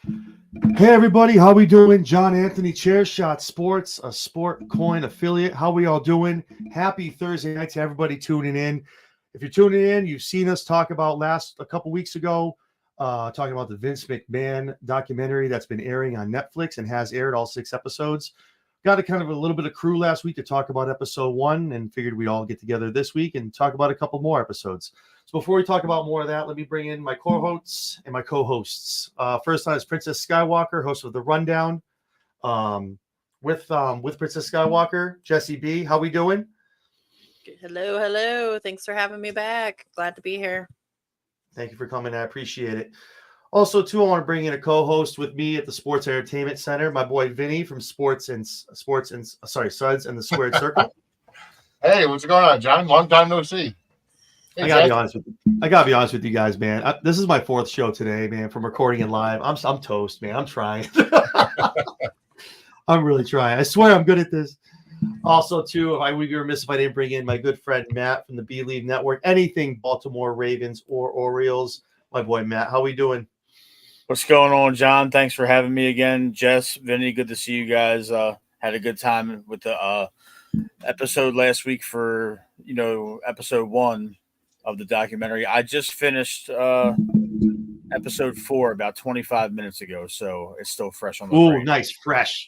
Hey everybody, how we doing? John Anthony, Chairshot Sports, a Sport Coin affiliate. How we all doing? Happy Thursday night to everybody tuning in. If you're tuning in, you've seen us talk about a couple weeks ago, talking about the Vince McMahon documentary that's been airing on Netflix and has aired all 6 episodes. Got a kind of a little bit of crew last week to talk about episode 1 and figured we'd all get together this week and talk about a couple more episodes. So before we talk about more of that, let me bring in my co-hosts and my co-hosts. First on is Princess Skywalker, host of The Rundown. With Princess Skywalker, Jesse B. How we doing? Hello. Thanks for having me back. Glad to be here. Thank you for coming. I appreciate it. Also, too, I want to bring in a co-host with me at the Sports Entertainment Center, my boy Vinny from Suds and the Squared Circle. Hey, what's going on, John? Long time no see. Hey, I gotta be honest with you guys, man. This is my 4th show today, man. From recording it live, I'm toast, man. I'm trying. I'm really trying. I swear I'm good at this. Also, too, I would be remiss if I didn't bring in my good friend Matt from the B League Network. Anything Baltimore Ravens or Orioles, my boy Matt. How we doing? What's going on, John? Thanks for having me again. Jess, Vinny, good to see you guys. Had a good time with the episode last week for, episode 1 of the documentary. I just finished episode 4 about 25 minutes ago, so it's still fresh on the brain. Ooh, nice. Fresh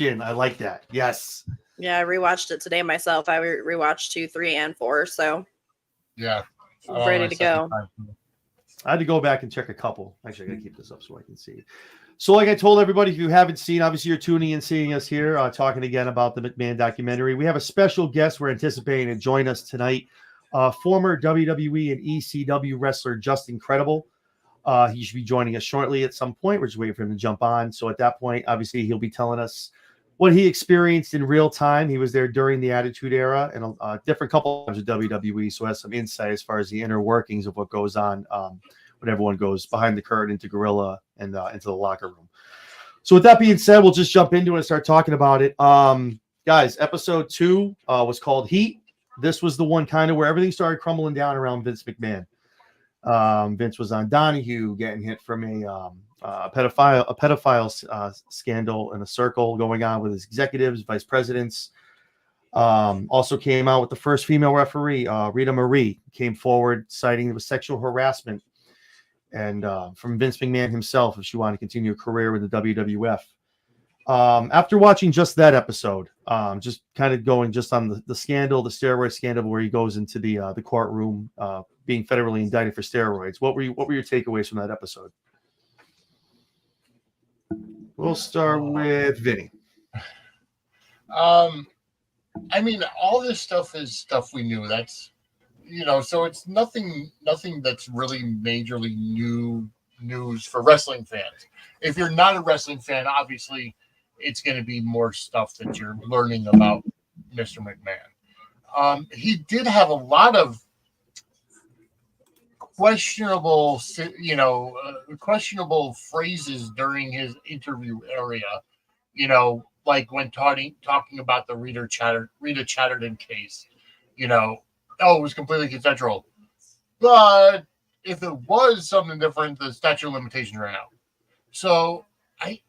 in. I like that. Yes. Yeah, I rewatched it today myself. I rewatched 2, 3, and 4, so yeah, ready to go. I had to go back and check a couple. Actually, I got to keep this up so I can see. So like I told everybody, if you haven't seen, obviously you're tuning in, seeing us here, talking again about the McMahon documentary. We have a special guest we're anticipating to join us tonight, former WWE and ECW wrestler Justin Credible. He should be joining us shortly at some point. We're just waiting for him to jump on. So at that point, obviously, he'll be telling us what he experienced in real time. He was there during the Attitude Era and a different couple times with WWE, so has some insight as far as the inner workings of what goes on when everyone goes behind the curtain into Gorilla and into the locker room. So with that being said, we'll just jump into it and start talking about it. Guys, episode 2 was called Heat. This was the one kind of where everything started crumbling down around Vince McMahon. Vince was on Donahue getting hit from a pedophile scandal in a circle going on with his executives, vice presidents. Also came out with the first female referee, Rita Marie, came forward citing it was sexual harassment and from Vince McMahon himself if she wanted to continue a career with the WWF. After watching just that episode, just kind of going just on the scandal, the steroid scandal, where he goes into the courtroom being federally indicted for steroids. What were your takeaways from that episode? We'll start with Vinny. I mean, all this stuff is stuff we knew. That's, so it's nothing that's really majorly new news for wrestling fans. If you're not a wrestling fan, obviously it's going to be more stuff that you're learning about Mr. McMahon. He did have a lot of questionable phrases during his interview area, like when talking about the Rita Chatterton case, it was completely consensual. But if it was something different, the statute of limitations ran out. So I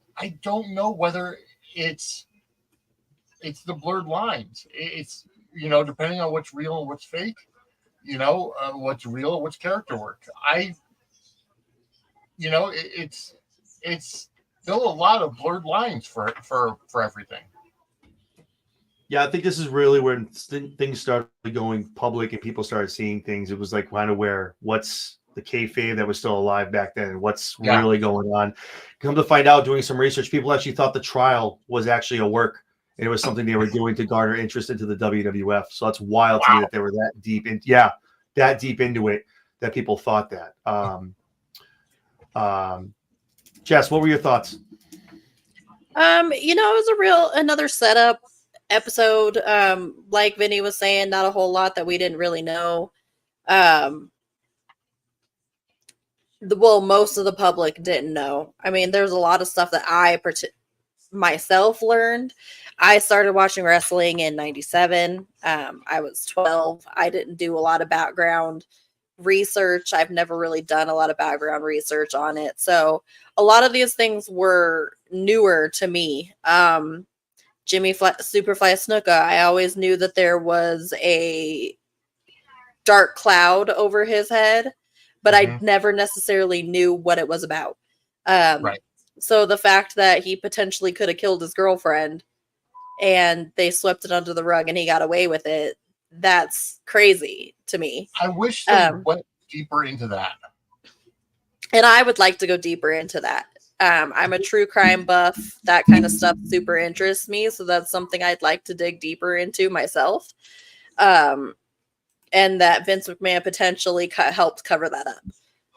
don't know whether it's the blurred lines. It's, depending on what's real and what's fake, what's real, what's character work. It's still a lot of blurred lines for everything. Yeah, I think this is really when things started going public and people started seeing things. It was like kind of where what's the kayfabe that was still alive back then and what's really going on. Come to find out, doing some research, people actually thought the trial was actually a work. And it was something they were doing to garner interest into the WWF. So that's wild to me that they were that deep into it that people thought that. Jess, what were your thoughts? It was another setup episode. Like Vinny was saying, not a whole lot that we didn't really know. Most of the public didn't know. I mean, there's a lot of stuff that I myself learned. I started watching wrestling in 97. I was 12. I didn't do a lot of background research. I've never really done a lot of background research on it. So a lot of these things were newer to me. Superfly Snuka, I always knew that there was a dark cloud over his head, but I never necessarily knew what it was about. Right. So the fact that he potentially could have killed his girlfriend and they swept it under the rug and he got away with it, that's crazy to me. I wish they went deeper into that. And I would like to go deeper into that. I'm a true crime buff. That kind of stuff super interests me. So that's something I'd like to dig deeper into myself. And that Vince McMahon potentially helped cover that up.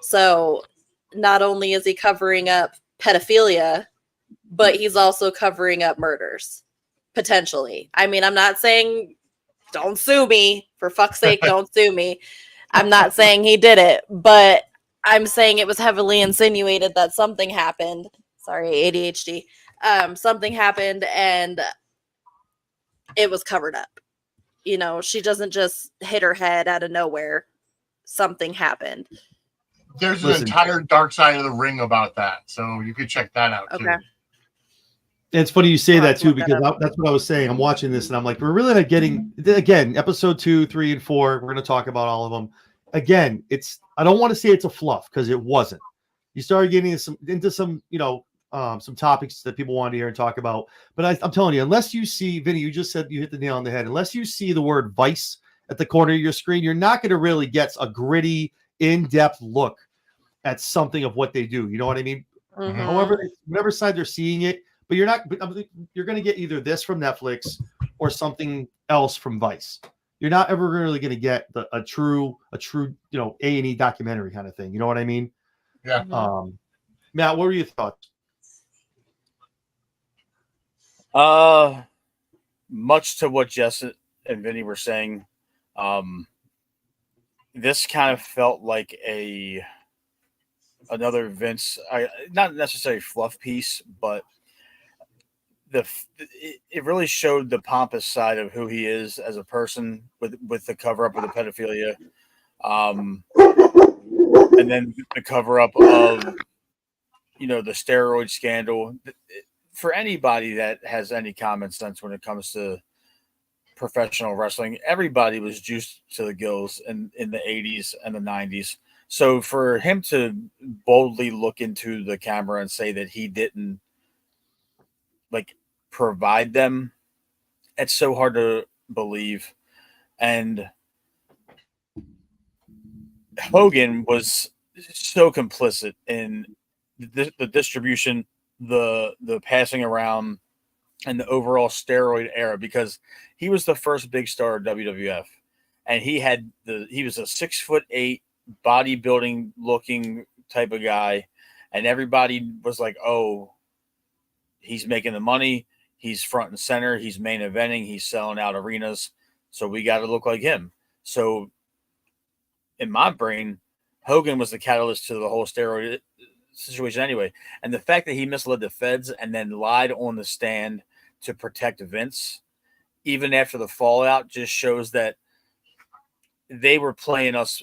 So not only is he covering up pedophilia, but he's also covering up murders, potentially. I mean, I'm not saying don't sue me. For fuck's sake, don't sue me. I'm not saying he did it, but I'm saying it was heavily insinuated that something happened. Sorry, ADHD. Something happened and it was covered up. You know, she doesn't just hit her head out of nowhere. Something happened. There's an entire Dark Side of the Ring about that, so you could check that out too. It's funny you say that too, because that's what I was saying. I'm watching this and I'm like, we're really not getting, again, episode 2, 3, and 4. We're going to talk about all of them. Again, I don't want to say it's a fluff because it wasn't. You started getting into some, some topics that people want to hear and talk about. But I'm telling you, unless you see, Vinny, you just said you hit the nail on the head. Unless you see the word Vice at the corner of your screen, you're not going to really get a gritty, in-depth look at something of what they do. You know what I mean? Mm-hmm. However, whatever side they're seeing it, but you're going to get either this from Netflix or something else from Vice. You're not ever really going to get a true, A&E documentary kind of thing. You know what I mean? Yeah. Matt, what were your thoughts? Much to what Jess and Vinny were saying, this kind of felt like another Vince, not necessarily fluff piece, but it really showed the pompous side of who he is as a person with the cover up of the pedophilia, and then the cover up of the steroid scandal. For anybody that has any common sense when it comes to professional wrestling, everybody was juiced to the gills in the 80s and the 90s. So for him to boldly look into the camera and say that he didn't provide them, it's so hard to believe. And Hogan was so complicit in the distribution, the passing around, and the overall steroid era, because he was the first big star of WWF, and he was a 6'8" bodybuilding looking type of guy, and everybody was like, oh, he's making the money, he's front and center, he's main eventing, he's selling out arenas, so we got to look like him. So in my brain, Hogan was the catalyst to the whole steroid situation anyway. And the fact that he misled the feds and then lied on the stand to protect Vince, even after the fallout, just shows that they were playing us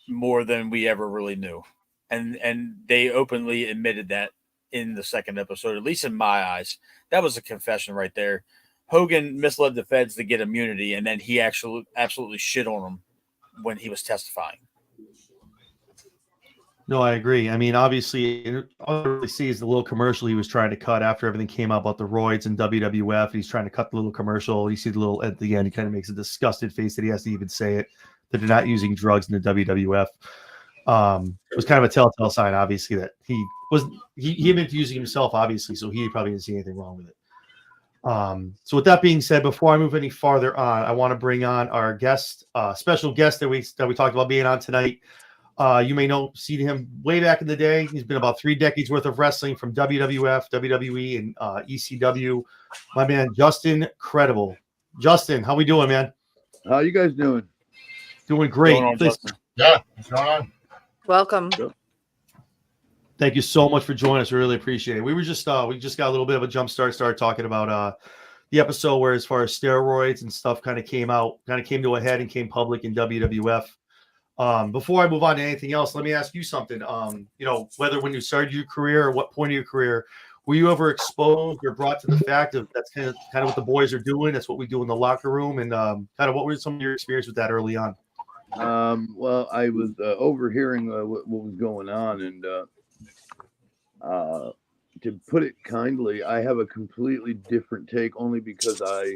more than we ever really knew. And they openly admitted that in the second episode, at least in my eyes. That was a confession right there. Hogan misled the feds to get immunity, and then he absolutely shit on them when he was testifying. No, I agree. I mean, obviously, all I really see is the little commercial he was trying to cut after everything came out about the roids and WWF. He's trying to cut the little commercial. You see the little at the end, he kind of makes a disgusted face that he has to even say it, that they're not using drugs in the WWF. It was kind of a telltale sign, obviously, that he meant to using himself, obviously, so he probably didn't see anything wrong with it. So with that being said, before I move any farther on, I want to bring on our guest, special guest that we talked about being on tonight. You may see him way back in the day. He's been about 3 decades worth of wrestling from WWF, WWE, and ECW. My man, Justin Credible. Justin, how we doing, man? How you guys doing? Doing great. Yeah, what's going on? Welcome. Thank you so much for joining us. We really appreciate it. We just got a little bit of a jump start, started talking about the episode where, as far as steroids and stuff, kind of came to a head and came public in WWF. Before I move on to anything else, let me ask you something. Whether when you started your career or what point of your career, were you ever exposed or brought to the fact of that's kind of what the boys are doing? That's what we do in the locker room, and kind of what were some of your experience with that early on? Well, I was overhearing what was going on, and to put it kindly, I have a completely different take, only because I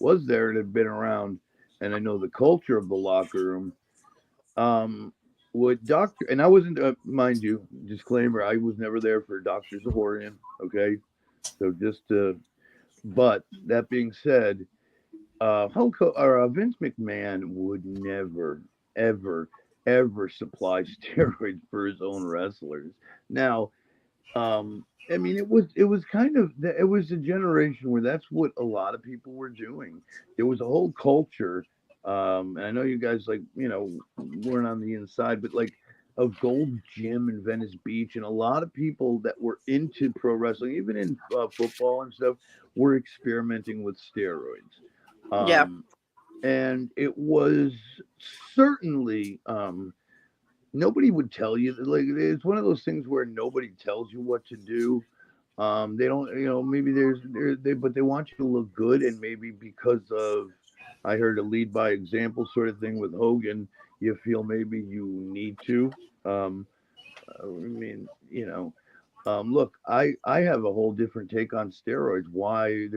was there and have been around, and I know the culture of the locker room. What Doctor, and I wasn't, mind you, disclaimer, I was never there for Dr. Zahorian. Okay, so but that being said, Vince McMahon would never, ever, ever supply steroids for his own wrestlers. Now, I mean, it was a generation where that's what a lot of people were doing. There was a whole culture, and I know you guys weren't on the inside, but like of Gold Gym in Venice Beach, and a lot of people that were into pro wrestling, even in football and stuff, were experimenting with steroids. Yeah. And it was certainly nobody would tell you that, like, it's one of those things where nobody tells you what to do. They don't, maybe but they want you to look good, and maybe because of, I heard a lead by example sort of thing with Hogan, you feel maybe you need to. I mean, look, I have a whole different take on steroids. Why?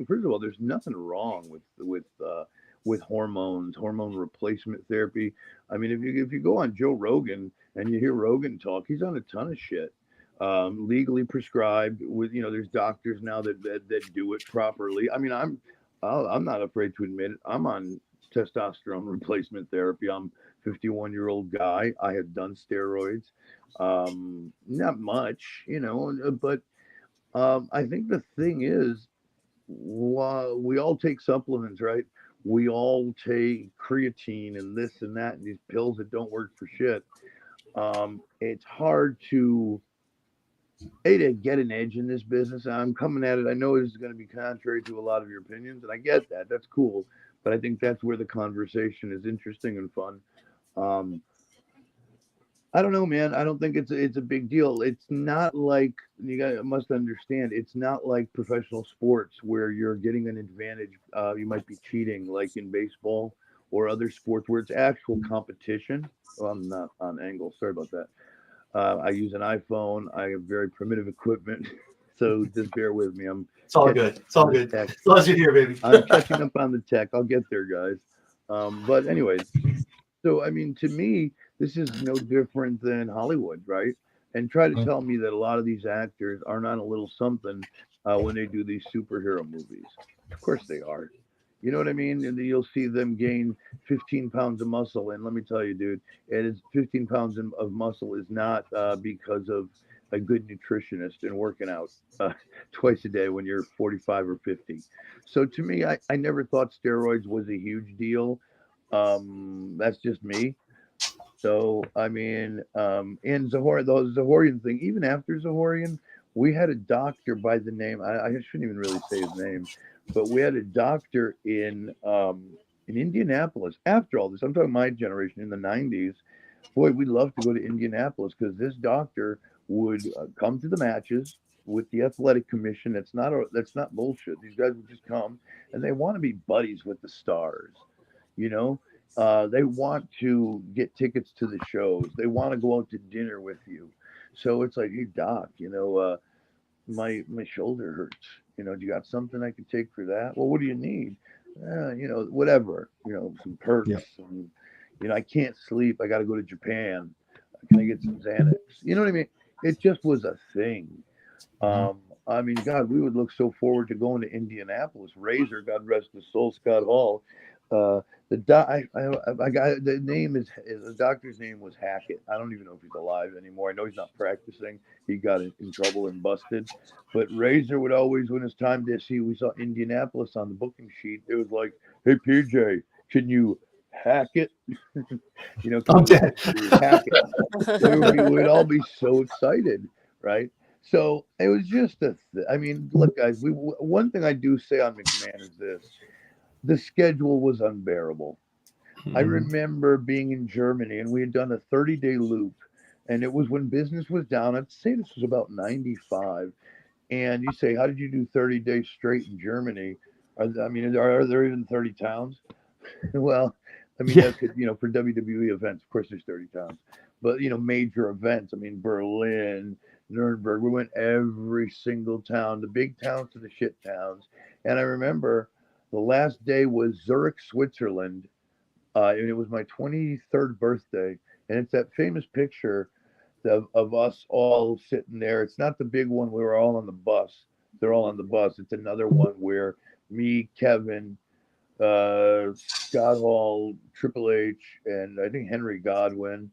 First of all, there's nothing wrong with hormones, hormone replacement therapy. I mean, if you go on Joe Rogan and you hear Rogan talk, he's on a ton of shit, legally prescribed. With there's doctors now that do it properly. I mean, I'm not afraid to admit it. I'm on testosterone replacement therapy. I'm 51-year-old guy. I have done steroids, not much, but I think the thing is, we all take supplements, right? We all take creatine and this and that, and these pills that don't work for shit. It's hard to get an edge in this business. I'm coming at it. I know this is going to be contrary to a lot of your opinions, and I get that. That's cool. But I think that's where the conversation is interesting and fun. I don't know, man. I don't think it's a big deal. It's not like, must understand, it's not like professional sports where you're getting an advantage. You might be cheating, like in baseball or other sports where it's actual competition. Well, I'm not on angle. Sorry about that. I use an iPhone. I have very primitive equipment, so just bear with me. It's all good. It's all good. As long as you're here, baby. I'm catching up on the tech. I'll get there, guys. But anyways, so I mean, to me, this is no different than Hollywood, right? And try to tell me that a lot of these actors are not a little something when they do these superhero movies. Of course they are. You know what I mean? And you'll see them gain 15 pounds of muscle. And let me tell you, dude, it is 15 pounds of muscle is not because of a good nutritionist and working out twice a day when you're 45 or 50. So to me, I never thought steroids was a huge deal. That's just me. So, I mean, in the Zahorian thing, even after Zahorian, we had a doctor by the name, I shouldn't even really say his name, but we had a doctor in Indianapolis. After all this, I'm talking my generation in the 90s. Boy, we'd love to go to Indianapolis because this doctor would come to the matches with the athletic commission. That's not bullshit. These guys would just come and they want to be buddies with the stars, they want to get tickets to the shows. They want to go out to dinner with you. So it's like, hey, doc, my shoulder hurts. Do you got something I could take for that? Well, what do you need? Whatever, some perks. Yeah. And, I can't sleep. I got to go to Japan. Can I get some Xanax? You know what I mean? It just was a thing. I mean, God, we would look so forward to going to Indianapolis. Razor, God rest his soul, Scott Hall. The doctor's name was Hackett. I don't even know if he's alive anymore. I know he's not practicing. He got in trouble and busted. But Razor would always, when it's time to see, we saw Indianapolis on the booking sheet. It was like, hey, PJ, can you hack it? I'm dead. Hack it. We would all be so excited, right? So it was just I mean, look, guys, one thing I do say on McMahon is this. The schedule was unbearable. I remember being in Germany, and we had done a 30-day loop, and it was when business was down. I'd say this was about 95. And you say, how did you do 30 days straight in Germany? Are there even 30 towns? Well, I mean, Yeah. that's, for WWE events, of course, there's 30 towns. But, major events, I mean, Berlin, Nuremberg, we went every single town, the big towns to the shit towns. And I remember the last day was Zurich, Switzerland. And it was my 23rd birthday. And it's that famous picture of us all sitting there. It's not the big one. We were all on the bus. They're all on the bus. It's another one where me, Kevin, Scott Hall, Triple H, and I think Henry Godwin,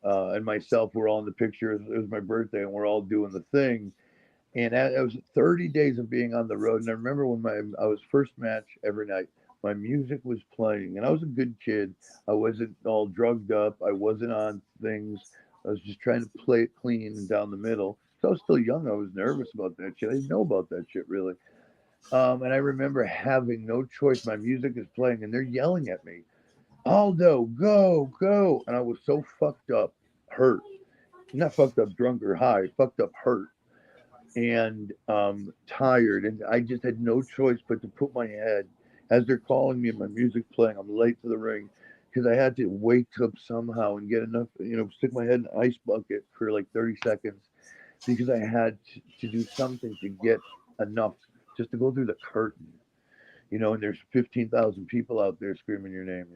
and myself were all in the picture. It was my birthday, and we're all doing the thing. And it was 30 days of being on the road. And I remember when I was first match every night, my music was playing, and I was a good kid. I wasn't all drugged up. I wasn't on things. I was just trying to play it clean and down the middle. So I was still young. I was nervous about that shit. I didn't know about that shit really. And I remember having no choice. My music is playing, and they're yelling at me, Aldo, go, go. And I was so fucked up, hurt. Not fucked up, drunk or high, fucked up, hurt, and tired. And I just had no choice but to put my head, as they're calling me and my music playing, I'm late to the ring, because I had to wake up somehow and get enough, stick my head in an ice bucket for like 30 seconds, because I had to do something to get enough just to go through the curtain, and there's 15,000 people out there screaming your name,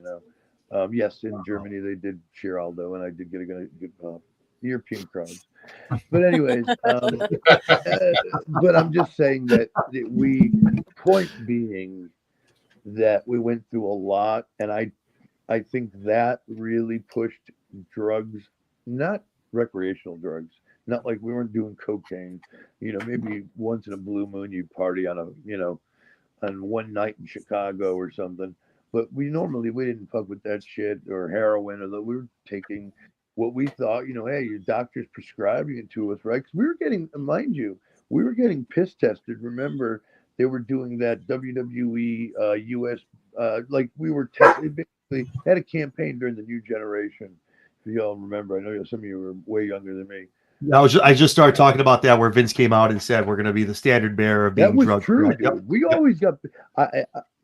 Yes, in Germany they did cheer Aldo, and I did get a good pop. European crowds. But anyways, but I'm just saying that point being that we went through a lot, and I think that really pushed drugs, not recreational drugs, not like we weren't doing cocaine. Maybe once in a blue moon you party on on one night in Chicago or something. But we didn't fuck with that shit or heroin, or that we were taking what we thought, hey, your doctor's prescribing it to us, right? Because we were getting, mind you, we were getting piss tested. Remember, they were doing that WWE US, like we were basically had a campaign during the New Generation. If you all remember, I know some of you were way younger than me. I just started talking about that where Vince came out and said we're going to be the standard bearer of being That was drug true, free. dude. Yep. We always got,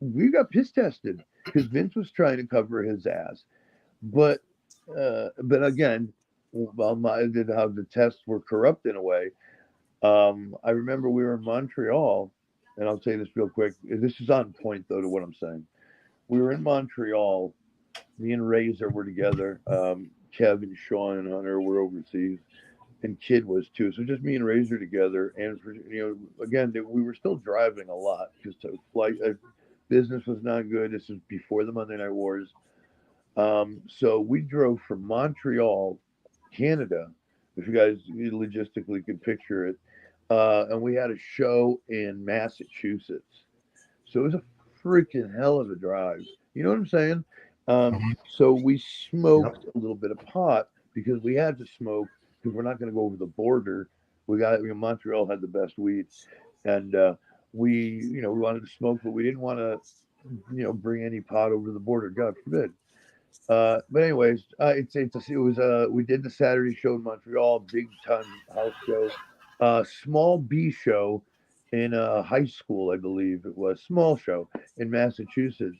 we got piss tested because Vince was trying to cover his ass, but again, how the tests were corrupt in a way. I remember we were in Montreal, and I'll say this real quick. This is on point though to what I'm saying. We were in Montreal. Me and Razor were together. Kevin, Sean, and Hunter were overseas, and Kid was too. So just me and Razor together. And again, we were still driving a lot because flight business was not good. This was before the Monday Night Wars. So we drove from Montreal, Canada, if you guys logistically can picture it, and we had a show in Massachusetts. So it was a freaking hell of a drive. You know what I'm saying? So we smoked a little bit of pot because we had to smoke because we're not going to go over the border. Montreal had the best weed, and we wanted to smoke, but we didn't want to bring any pot over the border. God forbid. But anyways, we did the Saturday show in Montreal, big time house show, small B show in a high school, I believe it was, small show in Massachusetts.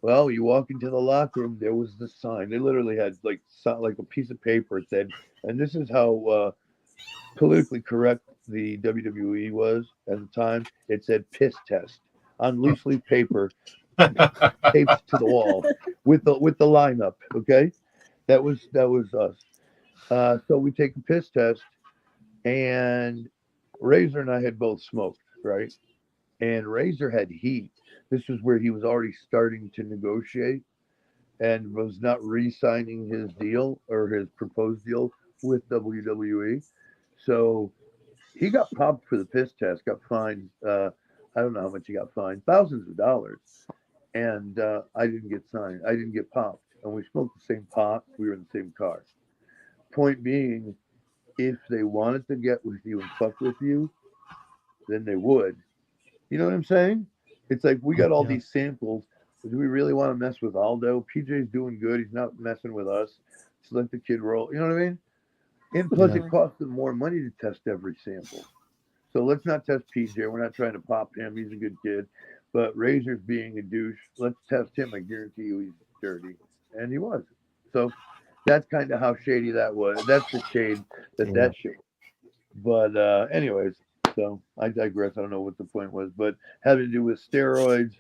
Well, you walk into the locker room, there was the sign. They literally had like a piece of paper. It said, and this is how politically correct the WWE was at the time. It said piss test on loose leaf paper, taped to the wall with the lineup. Okay, that was us. So we take a piss test, and Razor and I had both smoked, right? And Razor had heat. This was where he was already starting to negotiate and was not re-signing his deal or his proposed deal with WWE. So he got popped for the piss test, got fined. I don't know how much he got fined, thousands of dollars. And I didn't get signed. I didn't get popped. And we smoked the same pot. We were in the same car. Point being, if they wanted to get with you and fuck with you, then they would. You know what I'm saying? It's like we got all these samples Do we really want to mess with Aldo? PJ's doing good. He's not messing with us. Just let the kid roll. You know what I mean? And plus, Yeah. it costs them more money to test every sample. So let's not test PJ. We're not trying to pop him. He's a good kid. But Razor's being a douche. Let's test him. I guarantee you he's dirty. And he was. So that's kind of how shady that was. That's the shade that shit. But anyways, so I digress. I don't know what the point was, but having to do with steroids,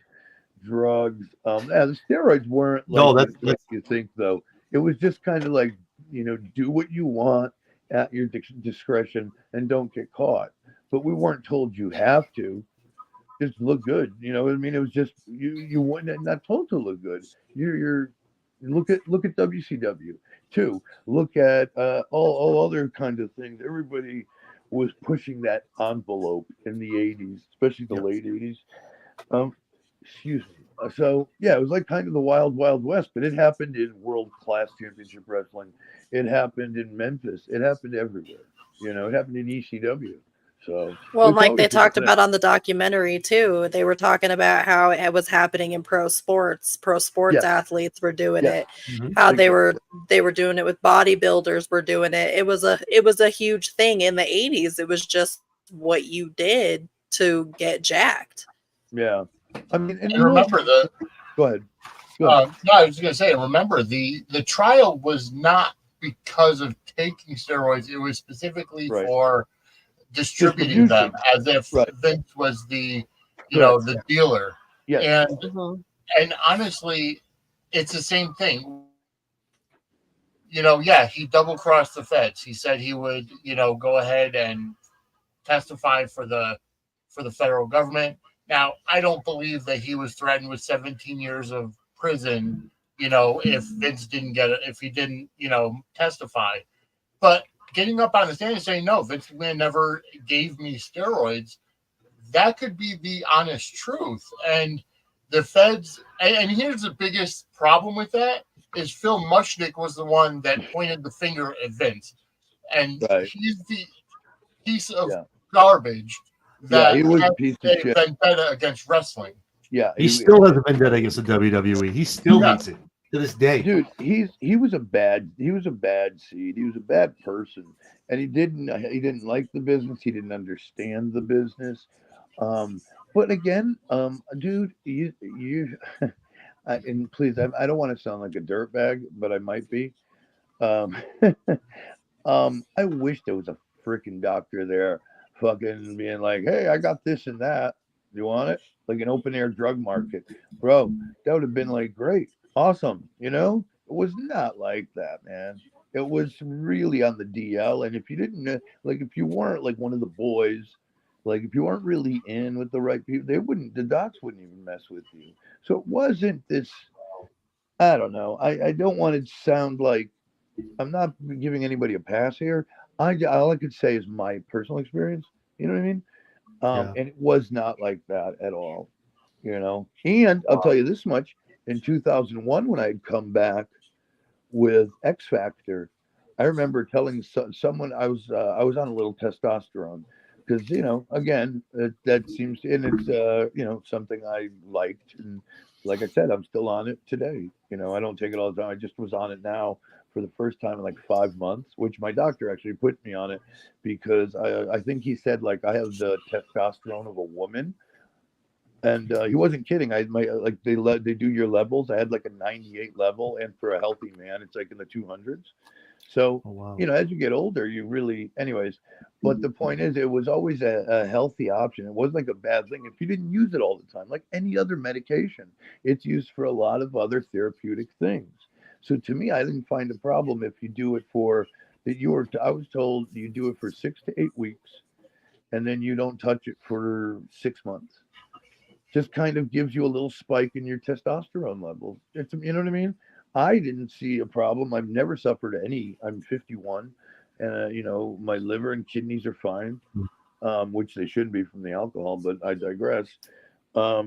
drugs. Yeah, the steroids weren't No, like that's you think though. It was just kind of like, do what you want at your discretion and don't get caught. But we weren't told you have to. Just look good. You know what I mean? It was just you weren't not told to look good. You're look at WCW too. Look at all other kinds of things. Everybody was pushing that envelope in the '80s, especially the late '80s. Excuse me. So yeah, it was like kind of the wild, wild west, but it happened in world class championship wrestling. It happened in Memphis. It happened everywhere. It happened in ECW. So Well, it's like always they been a talked thing. about on the documentary too, they were talking about how it was happening in pro sports. Pro sports Yes. athletes were doing Yes. it. Mhm. How they were doing it with bodybuilders were doing it. It was a huge thing in the 80s. It was just what you did to get jacked. Yeah. I mean, and And remember the go ahead. Go ahead. no, I was going to say, remember the trial was not because of taking steroids; it was specifically Right. for distributing them, as if Right. Vince was the Correct. the dealer. Yes. And honestly, it's the same thing. Yeah, he double crossed the feds. He said he would go ahead and testify for the federal government. Now, I don't believe that he was threatened with 17 years of prison, if Vince didn't get it, if he didn't, testify. But getting up on the stand and saying, no, Vince McMahon never gave me steroids, that could be the honest truth. And the feds, and here's the biggest problem with that, is Phil Mushnick was the one that pointed the finger at Vince. And Right. he's the piece of Yeah. garbage that he was a has piece of a shit. vendetta against wrestling. Yeah. He still has a vendetta against the WWE. He still Yeah. hates it to this day. Dude, he was a bad seed. He was a bad person, and he didn't like the business. He didn't understand the business. But again, dude, you and please, I don't want to sound like a dirtbag, but I might be. Um, I wish there was a freaking doctor there, fucking being like, "Hey, I got this and that. You want it?" Like an open air drug market, bro. That would have been like great, awesome. It was not like that, man. It was really on the DL, and if you didn't like, if you weren't like one of the boys, like if you weren't really in with the right people, the docs wouldn't even mess with you. So it wasn't this. I don't know. I don't want to sound like I'm not giving anybody a pass here. All I could say is my personal experience. You know what I mean? Yeah. And it was not like that at all. And I'll tell you this much: in 2001, when I had come back with X Factor, I remember telling someone I was on a little testosterone because again that seems and it's something I liked, and like I said, I'm still on it today. I don't take it all the time. I just was on it now for the first time in like 5 months, which my doctor actually put me on it because I think he said like I have the testosterone of a woman. And he wasn't kidding. I had like they do your levels. I had like a 98 level, and for a healthy man, it's like in the 200s. So Oh, wow. as you get older, you really, anyways. But the point is, it was always a healthy option. It wasn't like a bad thing if you didn't use it all the time, like any other medication. It's used for a lot of other therapeutic things. So to me, I didn't find a problem if you do it for that. I was told you do it for 6 to 8 weeks, and then you don't touch it for 6 months. Just kind of gives you a little spike in your testosterone levels. You know what I mean? I didn't see a problem. I've never suffered any. I'm 51, and my liver and kidneys are fine, which they should be from the alcohol. But I digress. But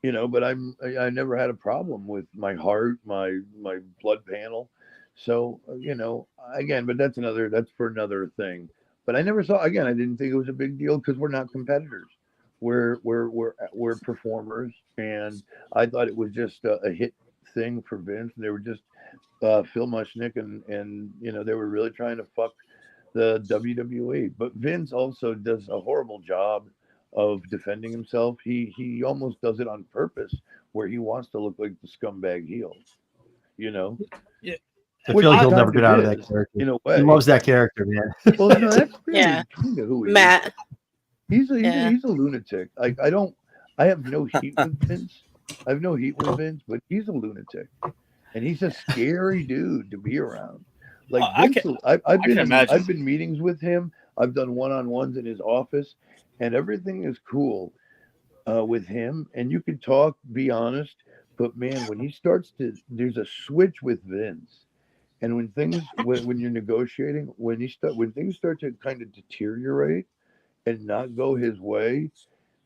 I never had a problem with my heart, my blood panel. So again, but that's for another thing. But I never saw again. I didn't think it was a big deal because we're not competitors. we're performers, and I thought it was just a hit thing for Vince. They were just Phil Mushnick, and they were really trying to fuck the WWE. But Vince also does a horrible job of defending himself. He almost does it on purpose, where he wants to look like the scumbag heel. You know, Yeah. I feel like he'll never kind get of out of that is, character. in a way. He loves that character, man. Well, no, that's really Yeah. kind of who he is. Matt. He's Yeah. a lunatic. Like I have no heat with Vince. I have no heat with Vince, but he's a lunatic, and he's a scary dude to be around. Like Vince, I've been meetings with him. I've done one-on-ones in his office, and everything is cool with him. And you can talk, be honest, but man, when he starts to, there's a switch with Vince. And when you're negotiating, when things start to kind of deteriorate and not go his way,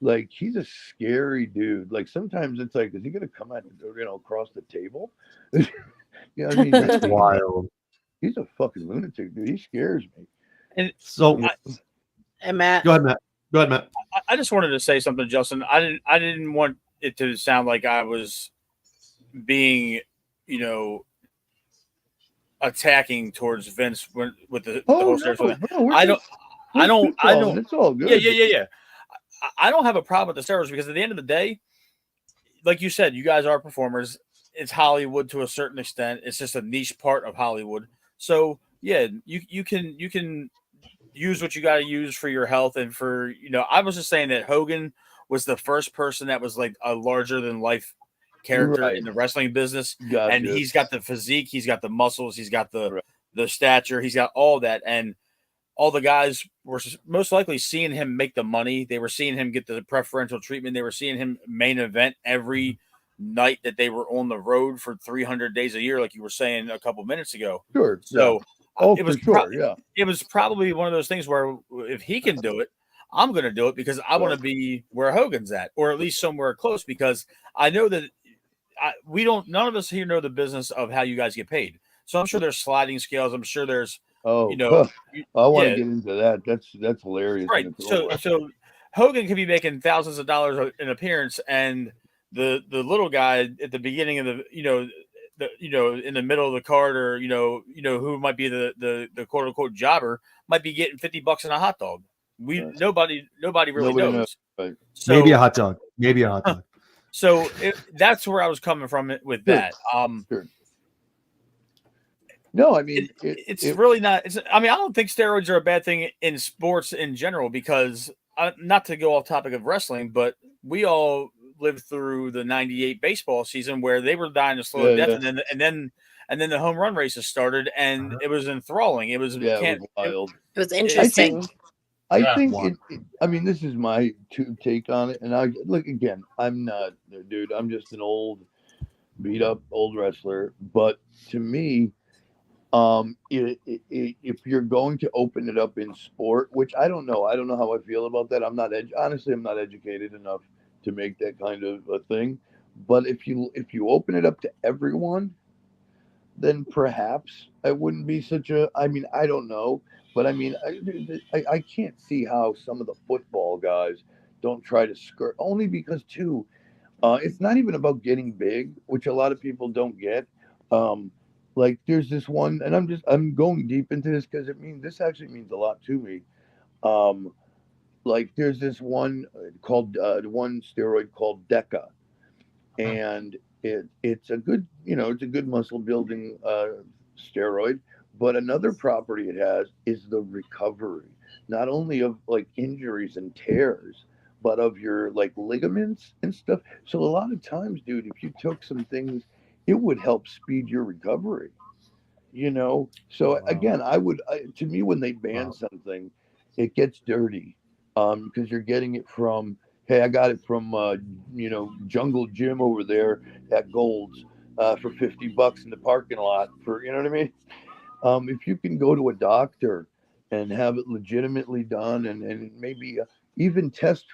like he's a scary dude. Like sometimes it's like, is he gonna come at across the table? You know what I mean? That's wild. He's a fucking lunatic, dude. He scares me. And So, And Matt. go ahead, Matt. I just wanted to say something, Justin. I didn't want it to sound like I was being, attacking towards Vince with the whole steroids. I don't. It's all good. Yeah. I don't have a problem with the steroids because at the end of the day, like you said, you guys are performers. It's Hollywood to a certain extent. It's just a niche part of Hollywood. So yeah, you can use what you got to use for your health and for I was just saying that Hogan was the first person that was like a larger than life character in the wrestling business, and he's got the physique, he's got the muscles, he's got the stature, he's got all that, and all the guys were most likely seeing him make the money. They were seeing him get the preferential treatment. They were seeing him main event every night that they were on the road for 300 days a year, like you were saying a couple minutes ago. Sure. So it was probably one of those things where if he can do it, I'm going to do it because I want to be where Hogan's at, or at least somewhere close, because I know that none of us here know the business of how you guys get paid. So I'm sure there's sliding scales. I'm sure there's, I want to get into that. That's hilarious. Right. So Hogan could be making thousands of dollars an appearance, and the little guy at the beginning of in the middle of the card, or who might be the quote unquote jobber, might be getting $50 in a hot dog. Nobody really knows. Right. So, maybe a hot dog. So that's where I was coming from with that. Sure. No, I mean it's really not. I don't think steroids are a bad thing in sports in general, because not to go off topic of wrestling, but we all lived through the '98 baseball season where they were dying a slow death, and then the home run races started, and it was enthralling. It was wild. It was interesting. I think this is my take on it, and I look again. I'm not, dude. I'm just an old, beat up old wrestler. But to me, if you're going to open it up in sport, which I don't know how I feel about that. I'm not honestly, I'm not educated enough to make that kind of a thing. But if you open it up to everyone, then perhaps it wouldn't be such a. I don't know. But I can't see how some of the football guys don't try to skirt, only because too, it's not even about getting big, which a lot of people don't get. Like there's this one, and I'm going deep into this because this actually means a lot to me. Like there's this one called one steroid called Deca, and it's a good muscle building steroid. But another property it has is the recovery, not only of like injuries and tears, but of your like ligaments and stuff. So a lot of times, dude, if you took some things, it would help speed your recovery. So again, to me, when they ban something, it gets dirty, because you're getting it from, hey, I got it from Jungle Gym over there at Gold's for $50 in the parking lot for, you know what I mean? If you can go to a doctor and have it legitimately done, and maybe even test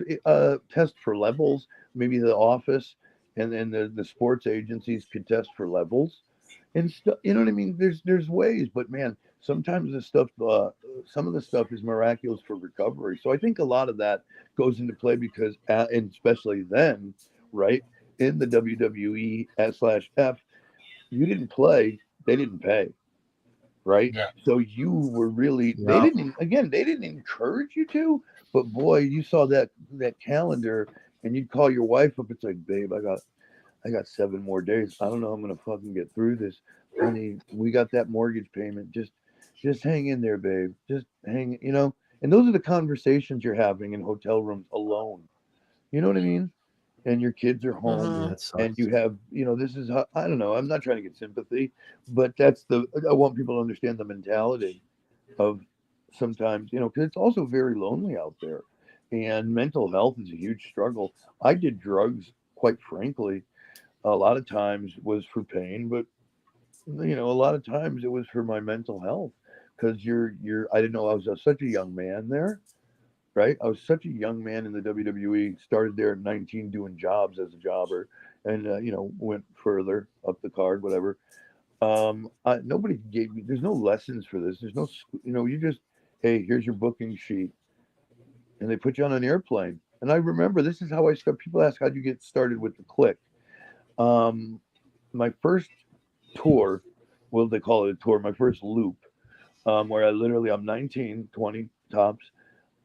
for levels, maybe the office and then the sports agencies could test for levels and stuff. You know what I mean? There's ways, but man, sometimes some of the stuff is miraculous for recovery. So I think a lot of that goes into play because, and especially then, right, in the WWE/F, you didn't play, they didn't pay, right? Yeah. So you were really, they Yeah. didn't encourage you to, but boy, you saw that calendar and you'd call your wife up. It's like, babe, I got 7 more days. I don't know how I'm gonna fucking get through this. Honey, we got that mortgage payment. Just hang in there, babe. Just hang, and those are the conversations you're having in hotel rooms alone. You know what I mean? And your kids are home Mhm. Yeah, it sucks. and you have, this is how, I don't know. I'm not trying to get sympathy, but I want people to understand the mentality of sometimes, because it's also very lonely out there and mental health is a huge struggle. I did drugs, quite frankly, a lot of times was for pain, but a lot of times it was for my mental health because I didn't know I was such a young man there, right? I was such a young man in the WWE, started there at 19 doing jobs as a jobber and, went further up the card, whatever. Nobody gave me, there's no lessons for this. There's no, you just, hey, here's your booking sheet. And they put you on an airplane. And I remember this is how I started. People ask, how'd you get started with the click? My first tour, well, they call it a tour, my first loop, where I'm 19, 20 tops.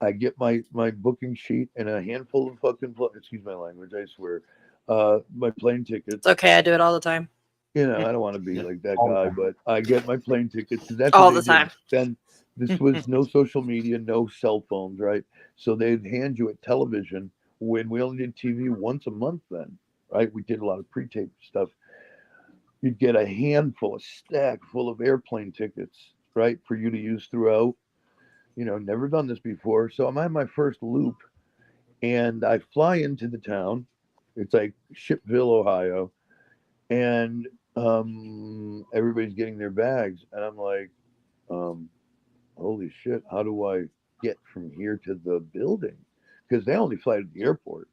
I get my booking sheet and a handful of excuse my language, I swear, my plane tickets. It's okay. I do it all the time. I don't want to be like that All the guy, time. but I get my plane tickets because that's All what they the time. did. Then this was no social media, no cell phones, right? So they'd hand you a television when we only did TV once a month then, right? We did a lot of pre-tape stuff. You'd get a stack full of airplane tickets, right, for you to use throughout. Never done this before. So I'm on my first loop and I fly into the town. It's like Shipville, Ohio. And everybody's getting their bags. And I'm like, holy shit, how do I get from here to the building? Because they only fly to the airport.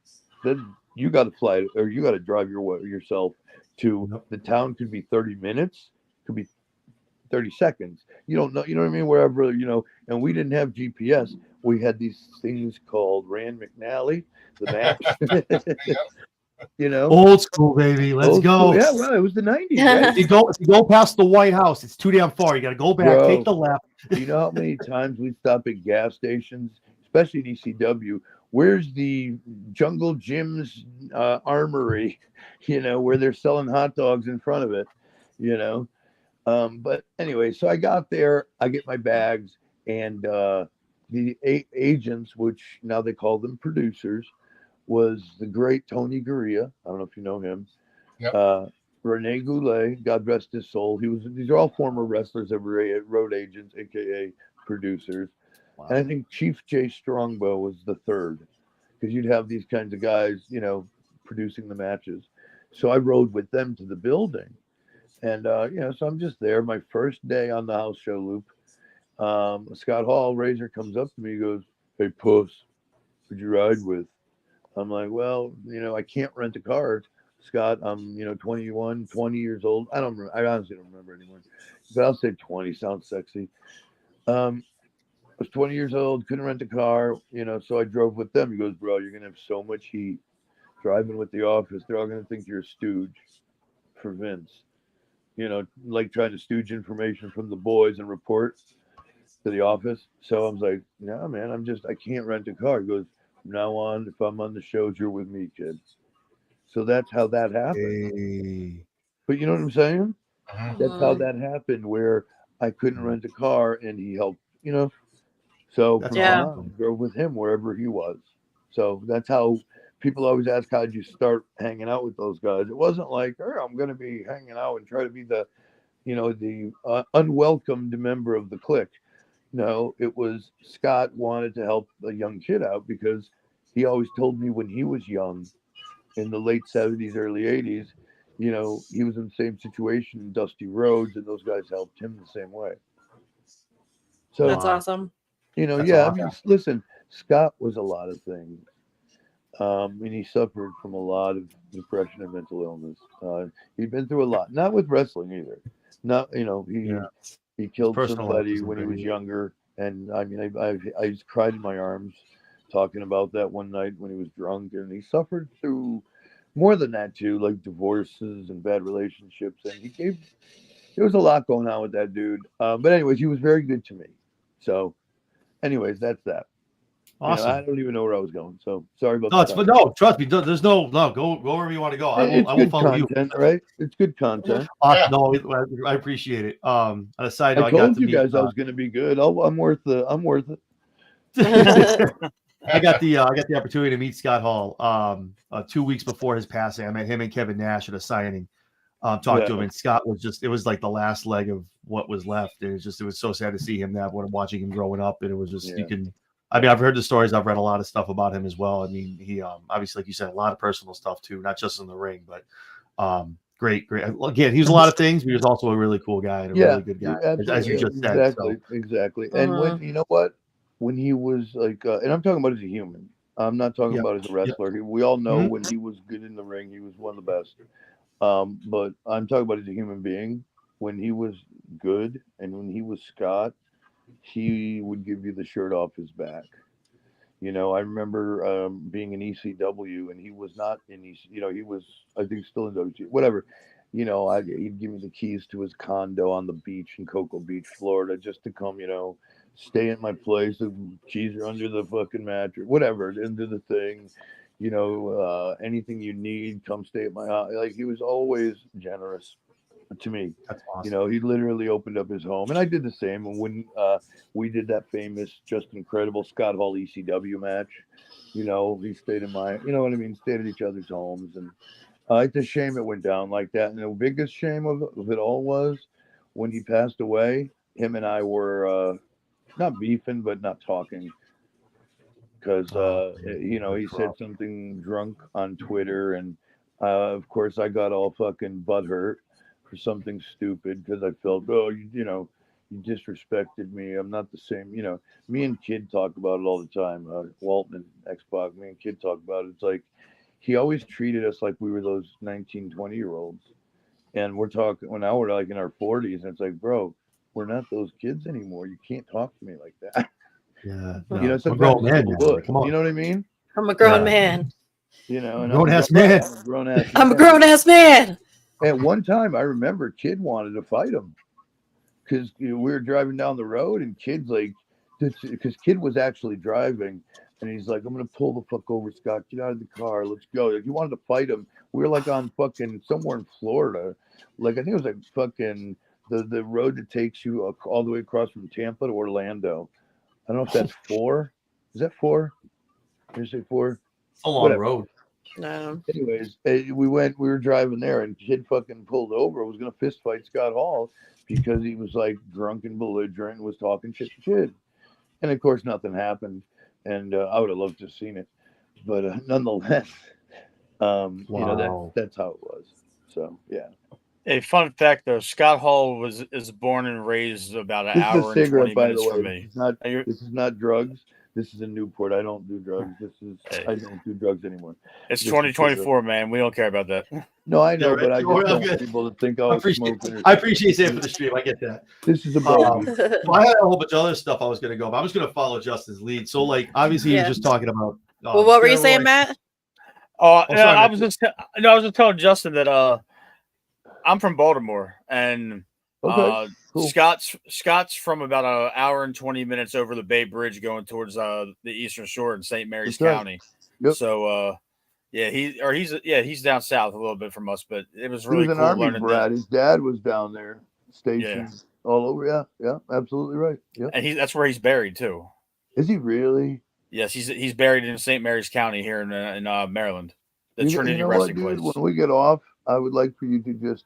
Then you got to fly or you got to drive yourself to the town. Could be 30 minutes, could be 30 seconds. You don't know, you know what I mean? Wherever, and we didn't have GPS. We had these things called Rand McNally, the maps. Old school, baby. Let's Old go. school. Yeah, well, it was the 90s, right? If you go past the White House, it's too damn far. You got to go back, take the left. Do you know how many times we stop at gas stations, especially at ECW? Where's the Jungle Jim's armory? Where they're selling hot dogs in front of it. But anyway, so I got there. I get my bags, and the agents, which now they call them producers, was the great Tony Gurria. I don't know if you know him. Yep. Rene Goulet, God rest his soul. These are all former wrestlers that were road agents, aka producers. Wow. And I think Chief Jay Strongbow was the third, because you'd have these kinds of guys, producing the matches. So I rode with them to the building, and so I'm just there. My first day on the house show loop. Scott Hall, Razor, comes up to me, he goes, "Hey, Puss, who'd you ride with?" I'm like, well, I can't rent a car, Scott. I'm, 21, 20 years old. I honestly don't remember anymore, but I'll say 20. Sounds sexy. I was 20 years old, couldn't rent a car, so I drove with them. He goes, bro, you're going to have so much heat driving with the office. They're all going to think you're a stooge for Vince, like trying to stooge information from the boys and report to the office. So I was like, no, man, I can't rent a car. He goes, from now on, if I'm on the shows, you're with me, kid. So that's how that happened. Hey. But you know what I'm saying? That's how Mhm. that happened, where I couldn't rent a car and he helped, So That's from Yeah. now on, I drove with him wherever he was. So that's how people always ask, how'd you start hanging out with those guys? It wasn't like, I'm going to be hanging out and try to be the unwelcomed member of the clique. No, it was Scott wanted to help a young kid out because he always told me when he was young in the late 70s, early 80s, he was in the same situation in Dusty Rhodes, and those guys helped him the same way. So, That's awesome. That's I awesome. mean, listen, Scott was a lot of things. And he suffered from a lot of depression and mental illness. He'd been through a lot, not with wrestling either. Not, He killed personal life somebody isn't when he was great. younger, and I mean, I just cried in my arms talking about that one night when he was drunk, and he suffered through more than that too, like divorces and bad relationships, and there was a lot going on with that dude. But anyways, he was very good to me. So, anyways, that's that. Awesome. I don't even know where I was going. So sorry about No, the it's time. but no, trust me. There's no go wherever you want to go. I It's will good follow you. content, right? It's good content. Yeah. No, I appreciate it. On a side note, I I got told to you meet. guys I was going to be good. I'm worth it. I'm worth it. I got the opportunity to meet Scott Hall 2 weeks before his passing. I met him and Kevin Nash at a signing. Talked to him, and Scott was it was like the last leg of what was left. And it was so sad to see him that when watching him growing up. And it was just I've heard the stories. I've read a lot of stuff about him as well. I mean, he obviously, like you said, a lot of personal stuff too, not just in the ring, but great. Again, he was a lot of things, but he was also a really cool guy and a really good guy, as you just said. Exactly. And when you know what, when he was like, and I'm talking about as a human. I'm not talking about as a wrestler. We all know when he was good in the ring, he was one of the best. But I'm talking about as a human being. When he was good and when he was Scott, he would give you the shirt off his back. I remember being in ECW, and he was not in EC. He was, I think, still in WCW. Whatever. He'd give me the keys to his condo on the beach in Cocoa Beach, Florida, just to come, stay at my place. The keys are under the fucking mattress, whatever, into the thing. Anything you need, come stay at my house. Like, he was always generous to me. That's awesome. He literally opened up his home, and I did the same. And when we did that famous, just incredible Scott Hall ECW match, he stayed in my, what I mean, stayed at each other's homes, and it's a shame it went down like that. And the biggest shame of it all was when he passed away. Him and I were not beefing, but not talking. Because he said something drunk on Twitter, and of course I got all fucking butthurt for something stupid because I felt, you disrespected me. I'm not the same. Me and Kid talk about it all the time. Walton and X-Pac, me and Kid talk about it. It's like he always treated us like we were those 19, 20-year-olds, and we're talking. Well, now we're like in our 40s, and it's like, bro, we're not those kids anymore. You can't talk to me like that. Yeah, Sometimes I'm a grown man people now. would. Come on. You know what I mean? I'm a grown man. And Grown-ass man. I'm a grown ass man. At one time, I remember Kid wanted to fight him because we were driving down the road, and Kid's like, because Kid was actually driving, and he's like, I'm gonna pull the fuck over, Scott. Get out of the car. Let's go. Like, he wanted to fight him. We were like on fucking somewhere in Florida. Like, I think it was like fucking the road that takes you all the way across from Tampa to Orlando. I don't know if that's 4. Is that 4? Did you say 4? A long road. No. Anyways, we were driving there, and Kid fucking pulled over, was going to fist fight Scott Hall because he was like drunk and belligerent and was talking shit to Kid. And of course, nothing happened. And I would have loved to have seen it. But nonetheless, that's how it was. So, yeah. A fun fact, though, Scott Hall is born and raised about an hour and 20 minutes from me. This is not drugs. This is in Newport. I don't do drugs. I don't do drugs anymore. It's 2024, man. We don't care about that. No, I know, Yeah, right. but I just don't want people to think I was smoking. I appreciate saying for the stream. I get that. This is about me. I had a whole bunch of other stuff I was going to go, but I'm just going to follow Justin's lead. So, like, obviously, he was just talking about. Well, what were you saying, Matt? I was just telling Justin that I'm from Baltimore, and cool. Scott's from about an hour and 20 minutes over the Bay Bridge going towards the Eastern Shore in St. Mary's County. Yep. So he's down south a little bit from us, but it was really cool. He was an Army brat. His dad was down there, stationed all over. Yeah, absolutely right. Yeah, and that's where he's buried too. Is he really? Yes, he's buried in St. Mary's County here in Maryland, the Trinity Resting Place. When we get off, I would like for you to just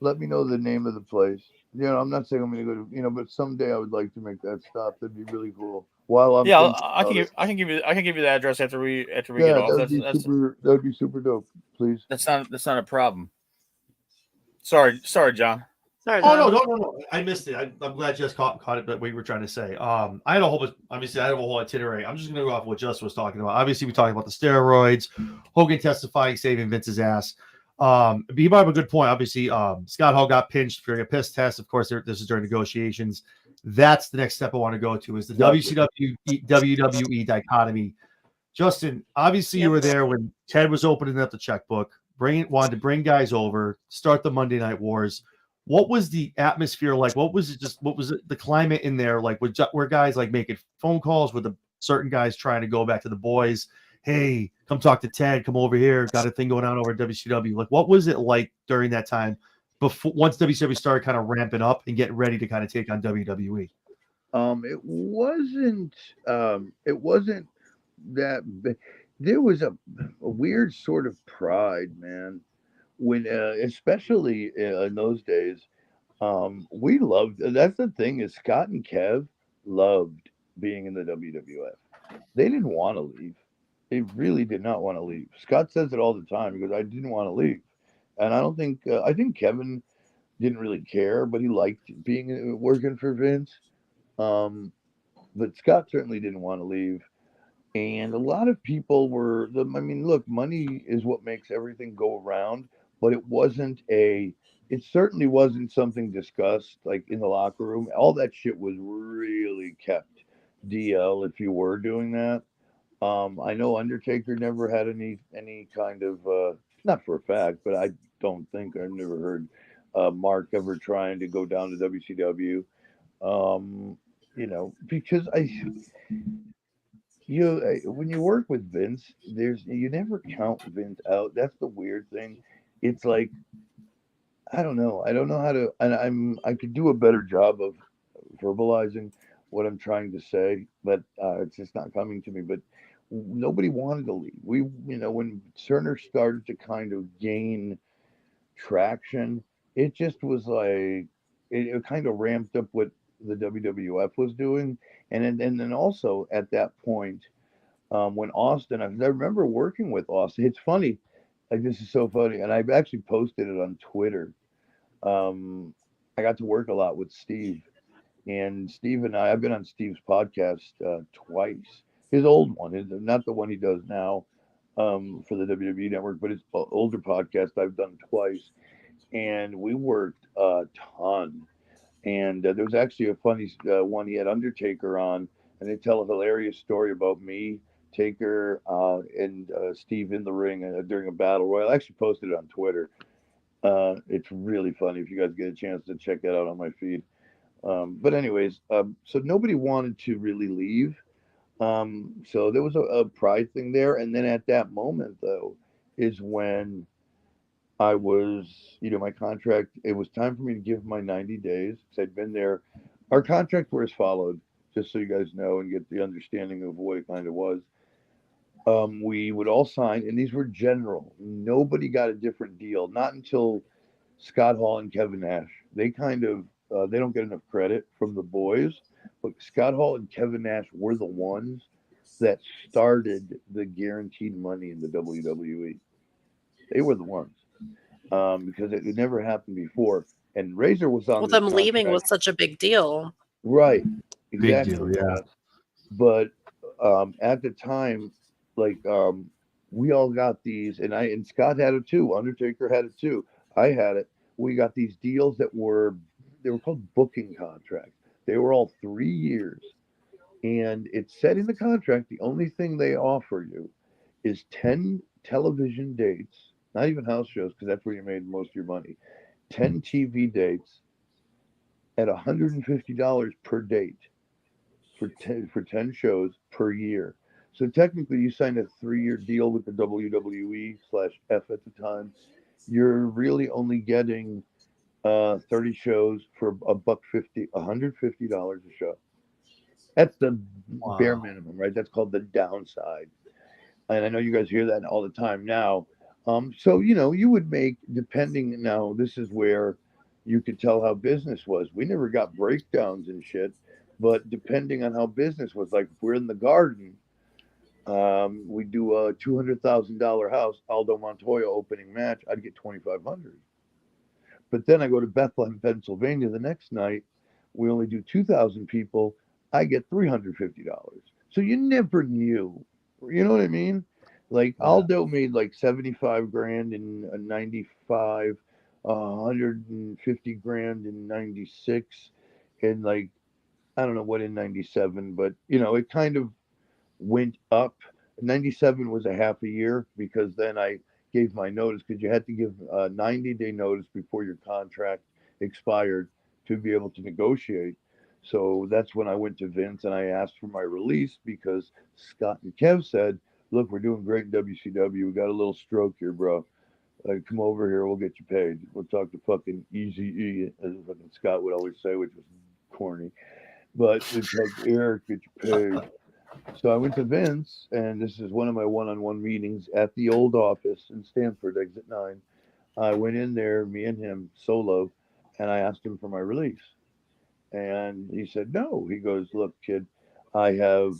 let me know the name of the place. I'm not saying I'm going to go to, but someday I would like to make that stop. That'd be really cool. While I'm I can give you the address after we get off. That would be super dope. Please. That's not a problem. Sorry, John. Sorry, no. I missed it. I'm glad Jess caught it. But what you were trying to say. I had a whole itinerary. I'm just going to go off what Jess was talking about. Obviously, we talked about the steroids, Hogan testifying, saving Vince's ass. But you brought up a good point. Obviously, Scott Hall got pinched during a piss test. Of course, this is during negotiations. That's the next step I want to go to is the WCW WWE dichotomy. Justin, obviously you were there when Ted was opening up the checkbook, wanted to bring guys over, start the Monday Night Wars. What was the atmosphere like? What was the climate in there like? Were guys like making phone calls with the certain guys trying to go back to the boys? Hey, come talk to Ted. Come over here. Got a thing going on over at WCW. Like, what was it like during that time once WCW started kind of ramping up and getting ready to kind of take on WWE? It wasn't that there was a weird sort of pride, man, when especially in those days. We loved, that's the thing, is Scott and Kev loved being in the WWF. They didn't want to leave. They really did not want to leave. Scott says it all the time. He goes, I didn't want to leave. And I don't think I think Kevin didn't really care, but he liked being working for Vince. But Scott certainly didn't want to leave. And a lot of people I mean, look, money is what makes everything go around, but it certainly wasn't something discussed like in the locker room. All that shit was really kept DL if you were doing that. I know Undertaker never had any kind of, not for a fact, but I don't think I've never heard Mark ever trying to go down to WCW. Because when you work with Vince, you never count Vince out. That's the weird thing. It's like, I don't know. I don't know how to, and I could do a better job of verbalizing what I'm trying to say, but it's just not coming to me. But nobody wanted to leave. When Cerner started to kind of gain traction, it just was like it kind of ramped up what the WWF was doing, and then also at that point, when Austin, I remember working with Austin. It's funny, like this is so funny, and I've actually posted it on Twitter. I got to work a lot with Steve, and Steve and I've been on Steve's podcast twice. His old one, not the one he does now for the WWE Network, but his older podcast I've done twice, and we worked a ton. And there was actually a funny one. He had Undertaker on, and they tell a hilarious story about me, Taker, and Steve in the ring during a battle royal. I actually posted it on Twitter. It's really funny if you guys get a chance to check that out on my feed. But anyways, so nobody wanted to really leave. So there was a pride thing there. And then at that moment, though, is when I was, my contract, it was time for me to give my 90 days because I'd been there. Our contract was followed, just so you guys know and get the understanding of what it kind of was. We would all sign, and these were general. Nobody got a different deal, not until Scott Hall and Kevin Nash. They kind of, they don't get enough credit from the boys, but Scott Hall and Kevin Nash were the ones that started the guaranteed money in the WWE. They were the ones. Because it never happened before. And Razor was on. Well, them leaving was such a big deal. Right. Exactly. Big deal, yeah. But at the time, we all got these, and Scott had it too. Undertaker had it too. I had it. We got these deals they were called booking contracts. They were all 3 years. And it said in the contract, the only thing they offer you is 10 television dates. Not even house shows, because that's where you made most of your money. 10 TV dates at $150 per date for 10 shows per year. So technically, you signed a 3-year deal with the WWE/F at the time. You're really only getting 30 shows for $150 a show. That's the bare minimum, right? That's called the downside. And I know you guys hear that all the time now. So, you would make, depending, now this is where you could tell how business was. We never got breakdowns and shit, but depending on how business was, like if we're in the Garden, we do a $200,000 house, Aldo Montoya opening match, I'd get $2,500. But then I go to Bethlehem, Pennsylvania the next night, we only do 2,000 people, I get $350. So you never knew, you know what I mean? Like Yeah. Aldo made like 75 grand in 95, 150 grand in 96, and like I don't know what in 97, but it kind of went up. 97 was a half a year because then I gave my notice because you had to give a 90-day notice before your contract expired to be able to negotiate. So that's when I went to Vince and I asked for my release because Scott and Kev said, "Look, we're doing great in WCW. We got a little stroke here, bro. Like, come over here. We'll get you paid. We'll talk to fucking Easy E," as fucking Scott would always say, which was corny. But it's like, "Eric, get you paid." So I went to Vince, and this is one of my one-on-one meetings at the old office in Stamford, Exit 9. I went in there, me and him, solo, and I asked him for my release. And he said, no. He goes, "Look, kid, I have,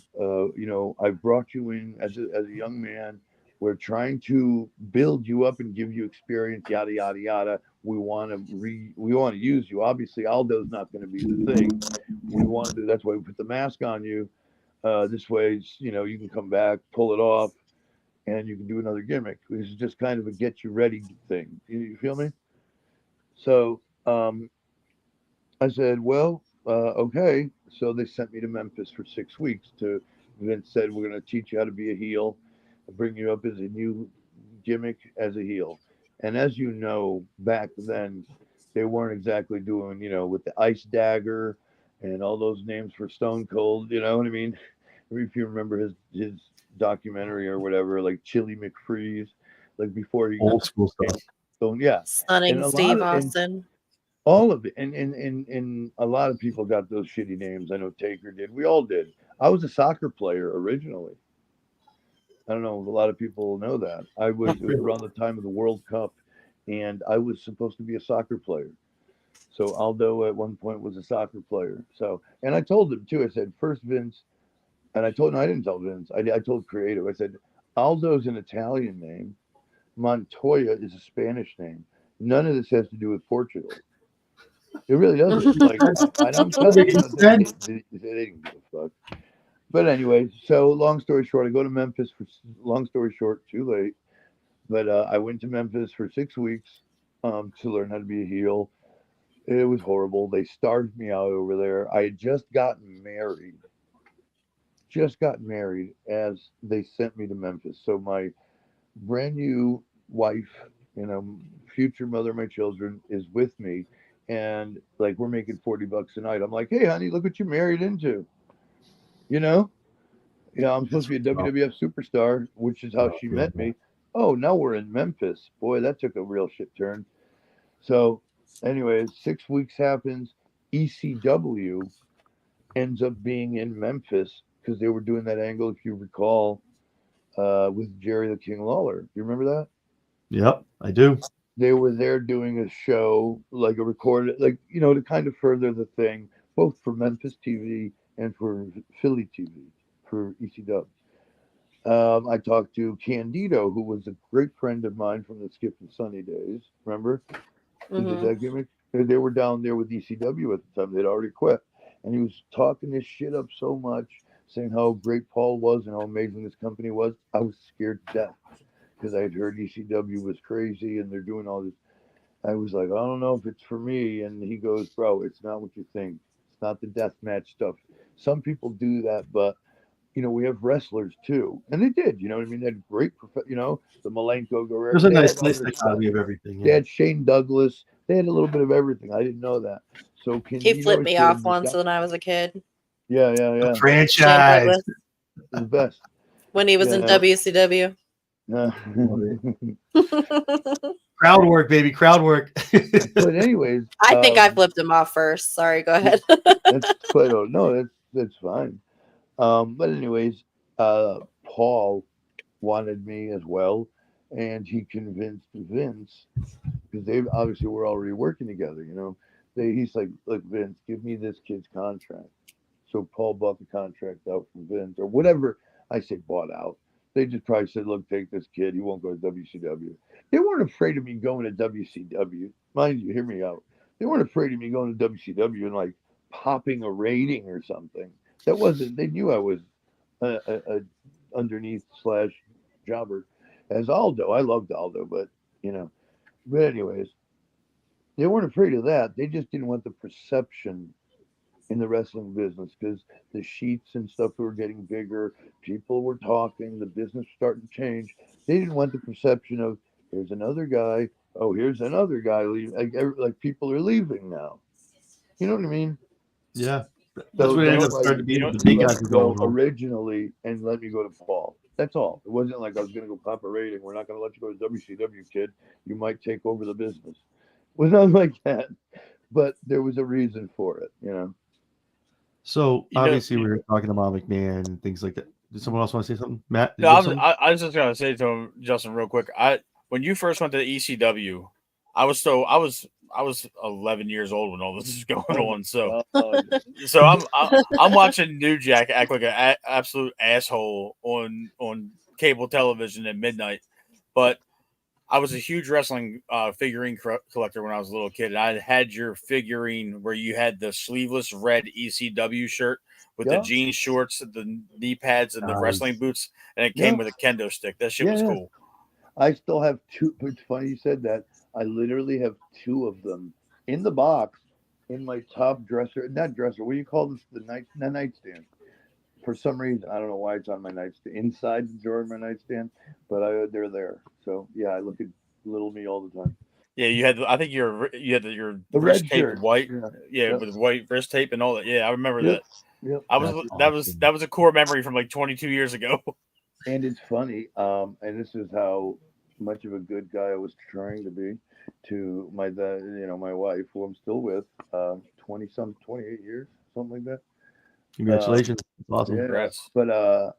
I've brought you in as a young man. We're trying to build you up and give you experience, yada, yada, yada. We want to use you. Obviously, Aldo's not going to be the thing. That's why we put the mask on you. This way, you can come back, pull it off, and you can do another gimmick. This is just kind of a get you ready thing. You feel me?" So I said, "Well, okay." So they sent me to Memphis for 6 weeks. Vince said, "We're going to teach you how to be a heel, bring you up as a new gimmick as a heel." And as you know, back then, they weren't exactly doing, with the ice dagger and all those names for Stone Cold. You know what I mean? If you remember his documentary or whatever, like Chili McFreeze, like before he Old school stuff. So yeah, Stunning and Steve Austin. all of it, and a lot of people got those shitty names. I know Taker did. We all did. I was a soccer player originally. I don't know if a lot of people know that. It was around the time of the World Cup, and I was supposed to be a soccer player. So Aldo at one point was a soccer player. So, and I told him too. I said, "First, Vince," and I told him, I didn't tell Vince. I told Creative. I said, "Aldo's an Italian name. Montoya is a Spanish name. None of this has to do with Portugal. It really doesn't." Like, I'm telling you, they didn't give a fuck. But anyway, so long story short, I go to Memphis for long story short, too late. But I went to Memphis for 6 weeks to learn how to be a heel. It was horrible. They starved me out over there. I had just gotten married. As they sent me to Memphis. So my brand new wife, future mother of my children, is with me, and like we're making $40 a night. I'm like, "Hey, honey, look what you married into." You know, I'm supposed to be a WWF superstar, which is how she met me. Oh, now we're in Memphis. Boy, that took a real shit turn. So, anyways, 6 weeks happens. ECW ends up being in Memphis because they were doing that angle, if you recall, with Jerry the King Lawler. Do you remember that? Yep, I do. They were there doing a show, like a recorded, like, to kind of further the thing, both for Memphis TV and for Philly TV, for ECW. I talked to Candido, who was a great friend of mine from the Skip and Sunny days. Remember? He did that gimmick. They were down there with ECW at the time. They'd already quit. And he was talking this shit up so much, saying how great Paul was and how amazing this company was. I was scared to death because I had heard ECW was crazy and they're doing all this. I was like, "I don't know if it's for me." And he goes, "Bro, it's not what you think. It's not the death match stuff. Some people do that, but we have wrestlers too." And they did, what I mean? They had great, the Malenko Guerrero. There's a nice dichotomy of everything. They had Shane Douglas. They had a little bit of everything. I didn't know that. So He flipped me off once when I was a kid. Yeah. Franchise. The best. When he was in WCW. Crowd work, baby. Crowd work. But anyways, I think I flipped him off first. Sorry, go ahead. That's quite no, that's fine. But anyways, Paul wanted me as well, and he convinced Vince because they obviously were already working together. He's like, "Look, Vince, give me this kid's contract." So Paul bought the contract out from Vince or whatever. I say bought out. They just probably said, "Look, take this kid. He won't go to WCW." They weren't afraid of me going to WCW. Mind you, hear me out. They weren't afraid of me going to WCW and like popping a rating or something. That wasn't. They knew I was a underneath / jobber as Aldo. I loved Aldo, but you know. But anyways, they weren't afraid of that. They just didn't want the perception in the wrestling business because the sheets and stuff were getting bigger. People were talking. The business was starting to change. They didn't want the perception of here's another guy. Oh, here's another guy leaving. Like people are leaving now. You know what I mean? Yeah. That's So what it ended that's up why starting to be. you know, The big let guys me were going go home. originally and let me go to Paul. That's all. It wasn't like I was going to go pop a rating. We're not going to let you go to WCW, kid. You might take over the business. It was not like that, but there was a reason for it. You know. So You know, obviously we were talking about McMahon and things like that. Did someone else want to say something? Matt? Did no, you have something? I was just gonna say to him, Justin, real quick. When you first went to the ECW, I was 11 years old when all this is going on. So I'm watching New Jack act like an absolute asshole on cable television at midnight, but I was a huge wrestling figurine collector when I was a little kid, and I had your figurine where you had the sleeveless red ECW shirt with the Yeah. jean shorts, the knee pads, and the Nice. wrestling boots, and it Yeah. came with a kendo stick. That shit was Yeah. cool. I still have two. It's funny you said that. I literally have two of them in the box in my top dresser. Not dresser. What do you call this? The nightstand. For some reason, I don't know why it's on my nightstand, inside the drawer of my nightstand, but they're there. So yeah, I look at little me all the time. Yeah, you had. I think you had your The wrist red tape shirt. white. Yeah. Yeah, Yep. with white wrist tape and all that. Yeah, I remember Yep. that. Yep. That's That was awesome. a core memory from like 22 years ago. And it's funny, and this is how much of a good guy I was trying to be to my wife, who I'm still with, 28 years, something like that. Um, Congratulations. That's awesome. yeah, Congrats. but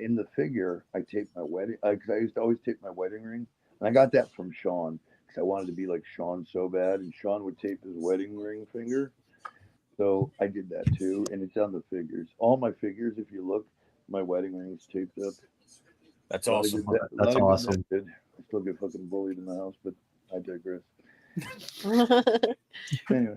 in the figure, I taped my wedding because I used to always tape my wedding ring, and I got that from Sean because I wanted to be like Sean so bad, and Sean would tape his wedding ring finger, so I did that too, and it's on the figures. All my figures, if you look, my wedding ring's taped up. That's A lot of awesome. good that. A That's lot of good that awesome. did. I still get fucking bullied in the house, but I digress. Anyway,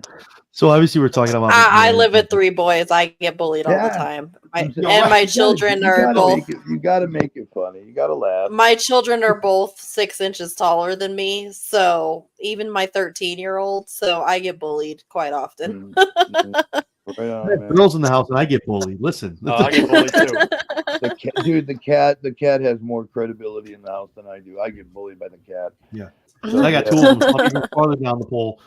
So obviously we're talking about I McMahon. live with three boys. I get bullied all the yeah, time. I'm saying, You're right. My you children you are gotta both make it. You gotta make it funny. You gotta laugh. my children are both 6 inches taller than me. So even my 13-year-old. So I get bullied quite often. Mm, right I on, have man. girls in the house and I get bullied. Listen. I get bullied too. The cat, dude. The cat has more credibility in the house than I do. I get bullied by the cat. Yeah. So, I got two of them. So I'm even farther down the pole.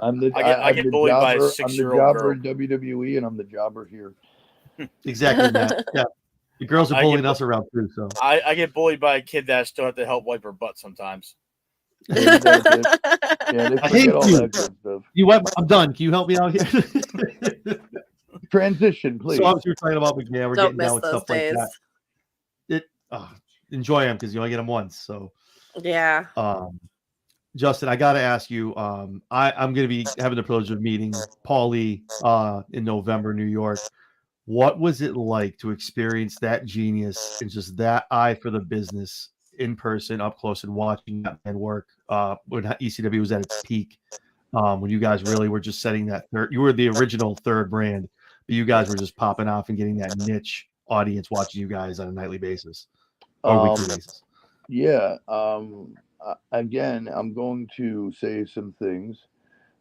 I'm the I I'm get the bullied by a jobber. I'm the 6-year-old jobber girl. in WWE, and I'm the jobber here. Exactly, Matt. Yeah. The girls are I bullying get- us around too. So I get bullied by a kid that I still have to help wipe her butt sometimes. Yeah, you guys did. Yeah, they I hate forget all you. that good stuff. I'm done. Can you help me out here? Transition, please. So obviously we're talking about McMahon. We're Don't getting down miss with those stuff like days. that. Enjoy them because you only get them once. So Yeah. Justin, I got to ask you. I'm going to be having the privilege of meeting Paul Lee in November, New York. What was it like to experience that genius and just that eye for the business in person, up close, and watching that man work when ECW was at its peak? When you guys really were just setting that third, you were the original third brand, but you guys were just popping off and getting that niche audience watching you guys on a nightly basis or weekly basis. Yeah. Again, I'm going to say some things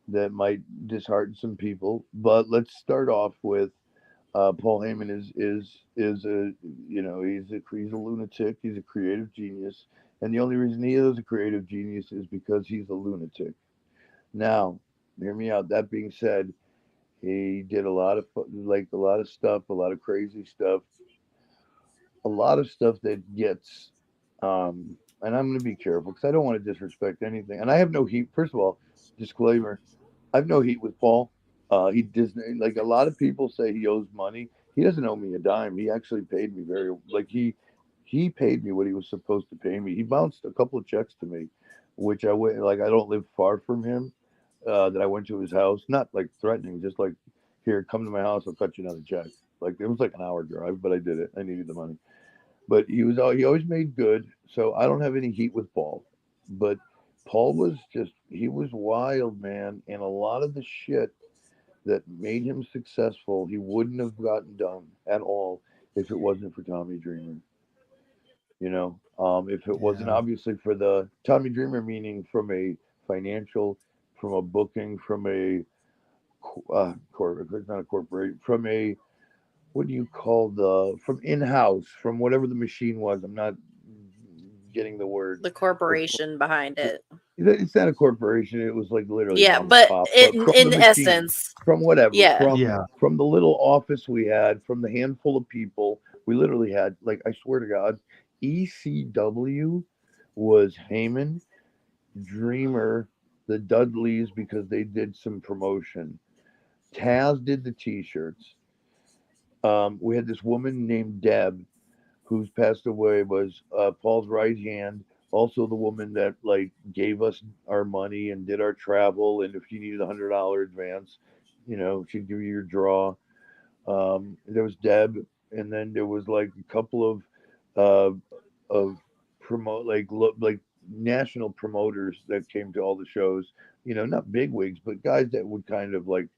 that might dishearten some people, but let's start off with Paul Heyman is a he's a lunatic. He's a creative genius, and the only reason he is a creative genius is because he's a lunatic. Now, hear me out. That being said, he did a lot of a lot of stuff, a lot of crazy stuff, a lot of stuff that gets. And I'm going to be careful because I don't want to disrespect anything. And I have no heat. First of all, disclaimer: I have no heat with Paul. He doesn't like a lot of people say he owes money. He doesn't owe me a dime. He actually paid me he paid me what he was supposed to pay me. He bounced a couple of checks to me, which I went like I don't live far from him. That I went to his house, not like threatening, just like here, come to my house, I'll cut you another check. Like it was like an hour drive, but I did it. I needed the money. But he always made good. So I don't have any heat with Paul. But Paul was he was wild, man, and a lot of the shit that made him successful, he wouldn't have gotten done at all if it wasn't for Tommy Dreamer. If it wasn't Yeah. obviously for the Tommy Dreamer, meaning from a financial, from a booking, from a not a corporate, from a what do you call from in-house, from whatever the machine was. I'm not getting the word. The corporation behind it. It's not a corporation. It was like literally Yeah, mom and but pop, in, from in the machine, essence, from whatever, yeah. Yeah. from the little office we had, from the handful of people, we literally had, like, I swear to God, ECW was Heyman, Dreamer, the Dudleys, because they did some promotion. Taz did the T-shirts. We had this woman named Deb, who's passed away, was Paul's right hand. Also, the woman that like gave us our money and did our travel. And if you needed $100 advance, she'd give you your draw. There was Deb, and then there was like a couple of promote like national promoters that came to all the shows. Not big wigs, but guys that would kind of like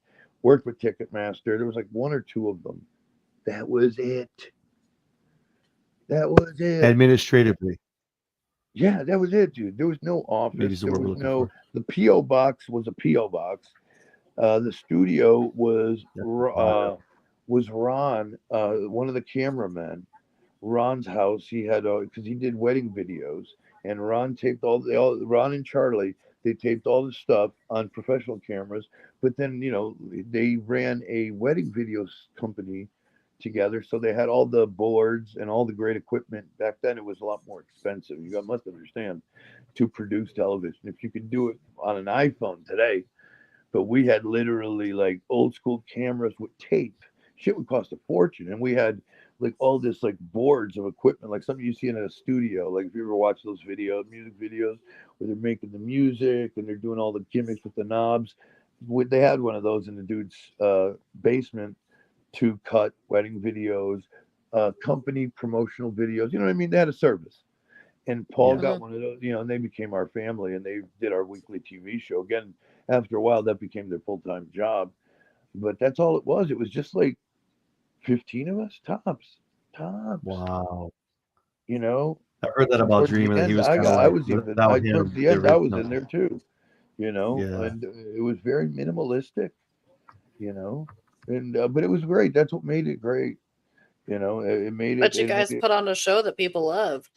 work with Ticketmaster. There was like one or two of them. That was it. That was it. Administratively, Yeah, that was it, dude. There was no maybe office. is the There word we're was looking no. for. The PO box was a PO box. The studio was Ron, one of the cameramen. Ron's house. He had because he did wedding videos, and Ron taped Ron and Charlie. They taped all the stuff on professional cameras. But then they ran a wedding videos company together, so they had all the boards and all the great equipment. Back then, it was a lot more expensive. You must understand, to produce television. If you could do it on an iPhone today, but we had literally like old school cameras with tape. Shit would cost a fortune, and we had like all this like boards of equipment, like something you see in a studio. Like if you ever watch those music videos where they're making the music and they're doing all the gimmicks with the knobs. They had one of those in the dude's basement to cut wedding videos, company promotional videos. You know what I mean? They had a service. And Paul Yeah. got one of those, and they became our family, and they did our weekly TV show. Again, after a while, that became their full-time job. But that's all it was. It was just like 15 of us, tops. Tops. Wow. I heard that And about towards the Dreamer, that he end, was kind of like without towards him, the end, there I is was in nothing. there too, Yeah. and it was very minimalistic, and but it was great. That's what made it great. It made it. But you guys put on a show that people love.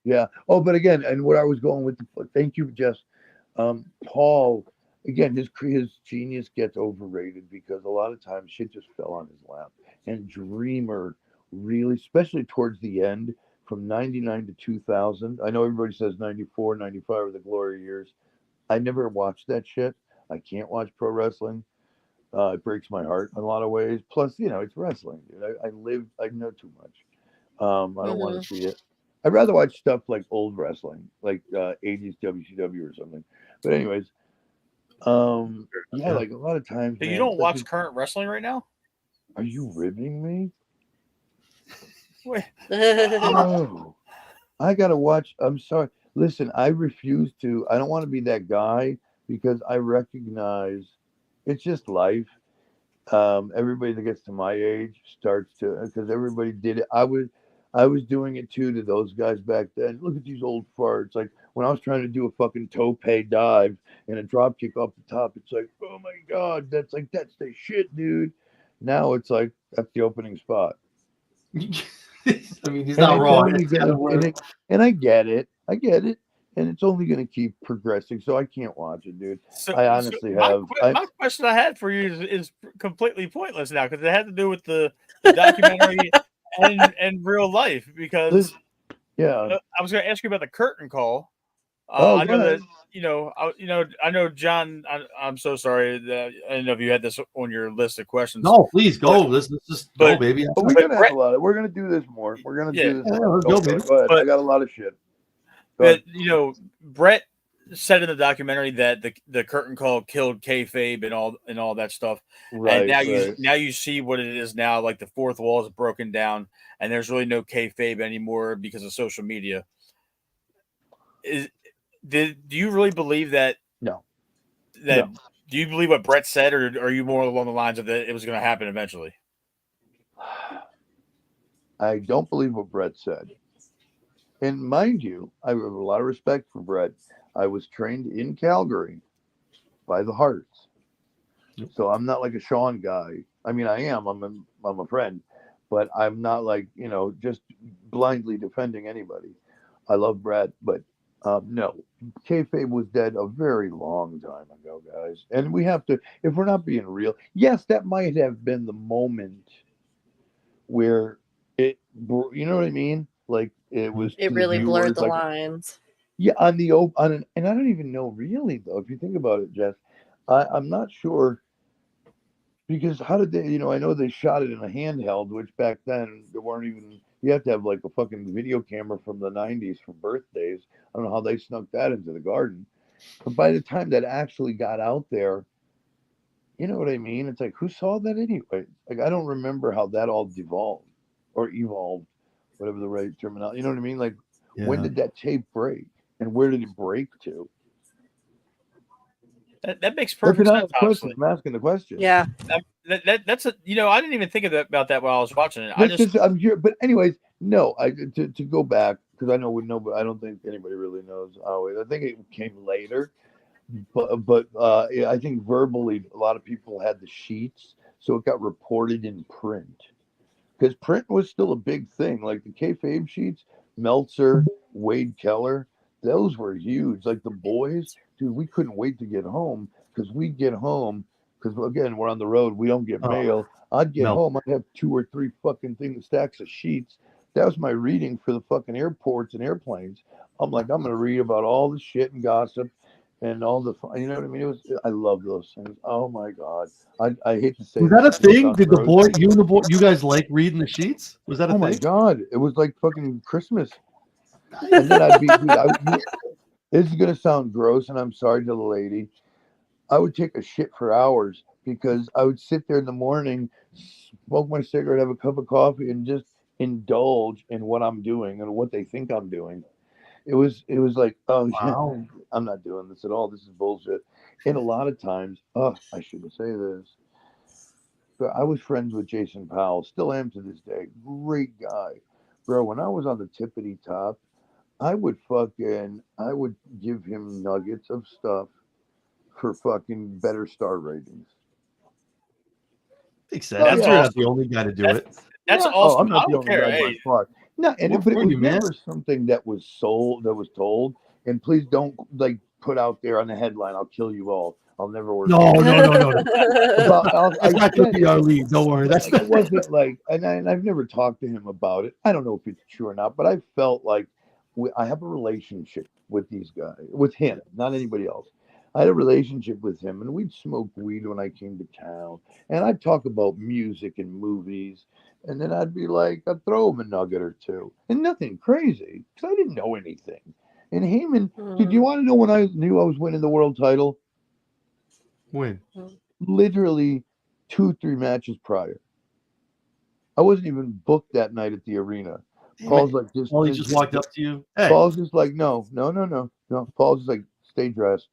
Yeah. Oh, but again, and what I was going with, thank you, Jess. Paul, again, his genius gets overrated because a lot of times shit just fell on his lap. And Dreamer really, especially towards the end, from 99 to 2000. I know everybody says 94, 95 are the glory years. I never watched that shit. I can't watch pro wrestling. It breaks my heart in a lot of ways. Plus, it's wrestling, dude. I know too much. I don't want to see it. I'd rather watch stuff like old wrestling, like 80s WCW or something. But anyways, yeah, like a lot of times, But man. you don't watch current wrestling right now? Are you ribbing me? Wait. No, I gotta watch. I'm sorry. Listen, I refuse to. I don't want to be that guy because I recognize it's just life. Everybody that gets to my age starts to, because everybody did it. I was doing it too to those guys back then. Look at these old farts. Like when I was trying to do a fucking tope dive and a drop kick off the top, it's like, oh my God, that's the shit, dude. Now it's like, that's the opening spot. I mean, he's not wrong. It's kind of and I get it. And it's only going to keep progressing. So I can't watch it, dude. I honestly have. My question I had for you is completely pointless now because it had to do with the documentary and real life. Because yeah, I was going to ask you about the curtain call. I know that I know John. I'm so sorry that I don't know if you had this on your list of questions. No, please go. Let's just go, baby. We're gonna have a lot. We're gonna do this more. We're gonna do this. Let's go, baby. Go ahead. I got a lot of shit. But Brett said in the documentary that the curtain call killed kayfabe and all that stuff. Right. And now you see what it is now. Like the fourth wall is broken down, and there's really no kayfabe anymore because of social media. Do you really believe that? No. Do you believe what Brett said, or are you more along the lines of that it was going to happen eventually? I don't believe what Brett said. And mind you, I have a lot of respect for Brett. I was trained in Calgary by the Hearts. So I'm not like a Sean guy. I mean, I am. I'm a friend, but I'm not like, just blindly defending anybody. I love Brett, but no, kayfabe was dead a very long time ago, guys. And we have to, if we're not being real, yes, that might have been the moment where you know what I mean? Like it was It to the really blurred viewers, the like lines. yeah, and I don't even know really though. If you think about it, Jess, I'm not sure because how did they? I know they shot it in a handheld, which back then there weren't even. You have to have like a fucking video camera from the '90s for birthdays. I don't know how they snuck that into the garden, but by the time that actually got out there, you know what I mean? It's like who saw that anyway? Like I don't remember how that all devolved or evolved, whatever the right terminology. You know what I mean? Like when Yeah. did that tape break and where did it break to? That makes That's perfect an sense. honest question. Honestly, I'm asking the question. Yeah. that's a I didn't even think about that while I was watching it. I That's just just I'm here. But anyways, no. To go back because I know we know, but I don't think anybody really knows. I think it came later, but yeah, I think verbally a lot of people had the sheets, so it got reported in print because print was still a big thing. Like the kayfabe sheets, Meltzer, Wade Keller, those were huge. Like the boys, dude, we couldn't wait to get home because we'd get home because again we're on the road, we don't get Oh, mail. I'd get Mel. home, I'd have 2 or 3 fucking stacks of sheets. That was my reading for the fucking airports and airplanes. I'm like, I'm gonna read about all the shit and gossip and all the, you know what I mean? It was, I love those things. Oh my god, I hate to say Was that this, a it's gonna thing? sound Did the gross. boy, you and the boy, you guys like reading the sheets? Was that a Oh my thing? god, it was like fucking Christmas. And then I'd be, dude, this is gonna sound gross, and I'm sorry to the lady. I would take a shit for hours because I would sit there in the morning, smoke my cigarette, have a cup of coffee, and just indulge in what I'm doing and what they think I'm doing. It was like, oh yeah, Wow. I'm not doing this at all. This is bullshit. And a lot of times, I shouldn't say this, but I was friends with Jason Powell, still am to this day. Great guy, bro. When I was on the tippity top, I would give him nuggets of stuff for fucking better star ratings. Makes Oh sense. that's You're yeah, not the awesome. only guy to do That's it. that's yeah. Oh, awesome. I'm I not the don't only care. guy by Hey, far. No, Good but it for was you, man. never something that was sold, that was told. And please don't like put out there on the headline, "I'll kill you all. I'll never work No, again." no, no, no, no. About That's I not going to said be it. our lead. Don't worry. That's Like it not. wasn't like, and I've never talked to him about it. I don't know if it's true or not, but I felt like I have a relationship with these guys, with him, not anybody else. I had a relationship with him, and we'd smoke weed when I came to town, and I'd talk about music and movies, and then I'd be like, I'd throw him a nugget or two, and nothing crazy, because I didn't know anything. And Heyman, did you Mm. want to know when I knew I was winning the world title? Win. Literally 2, 3 matches prior. I wasn't even booked that night at the arena. Damn Paul's it. like, just, Well, he just, just walked up to you. Hey. Paul's just like, no, no, no, no, no. Paul's just like, stay dressed.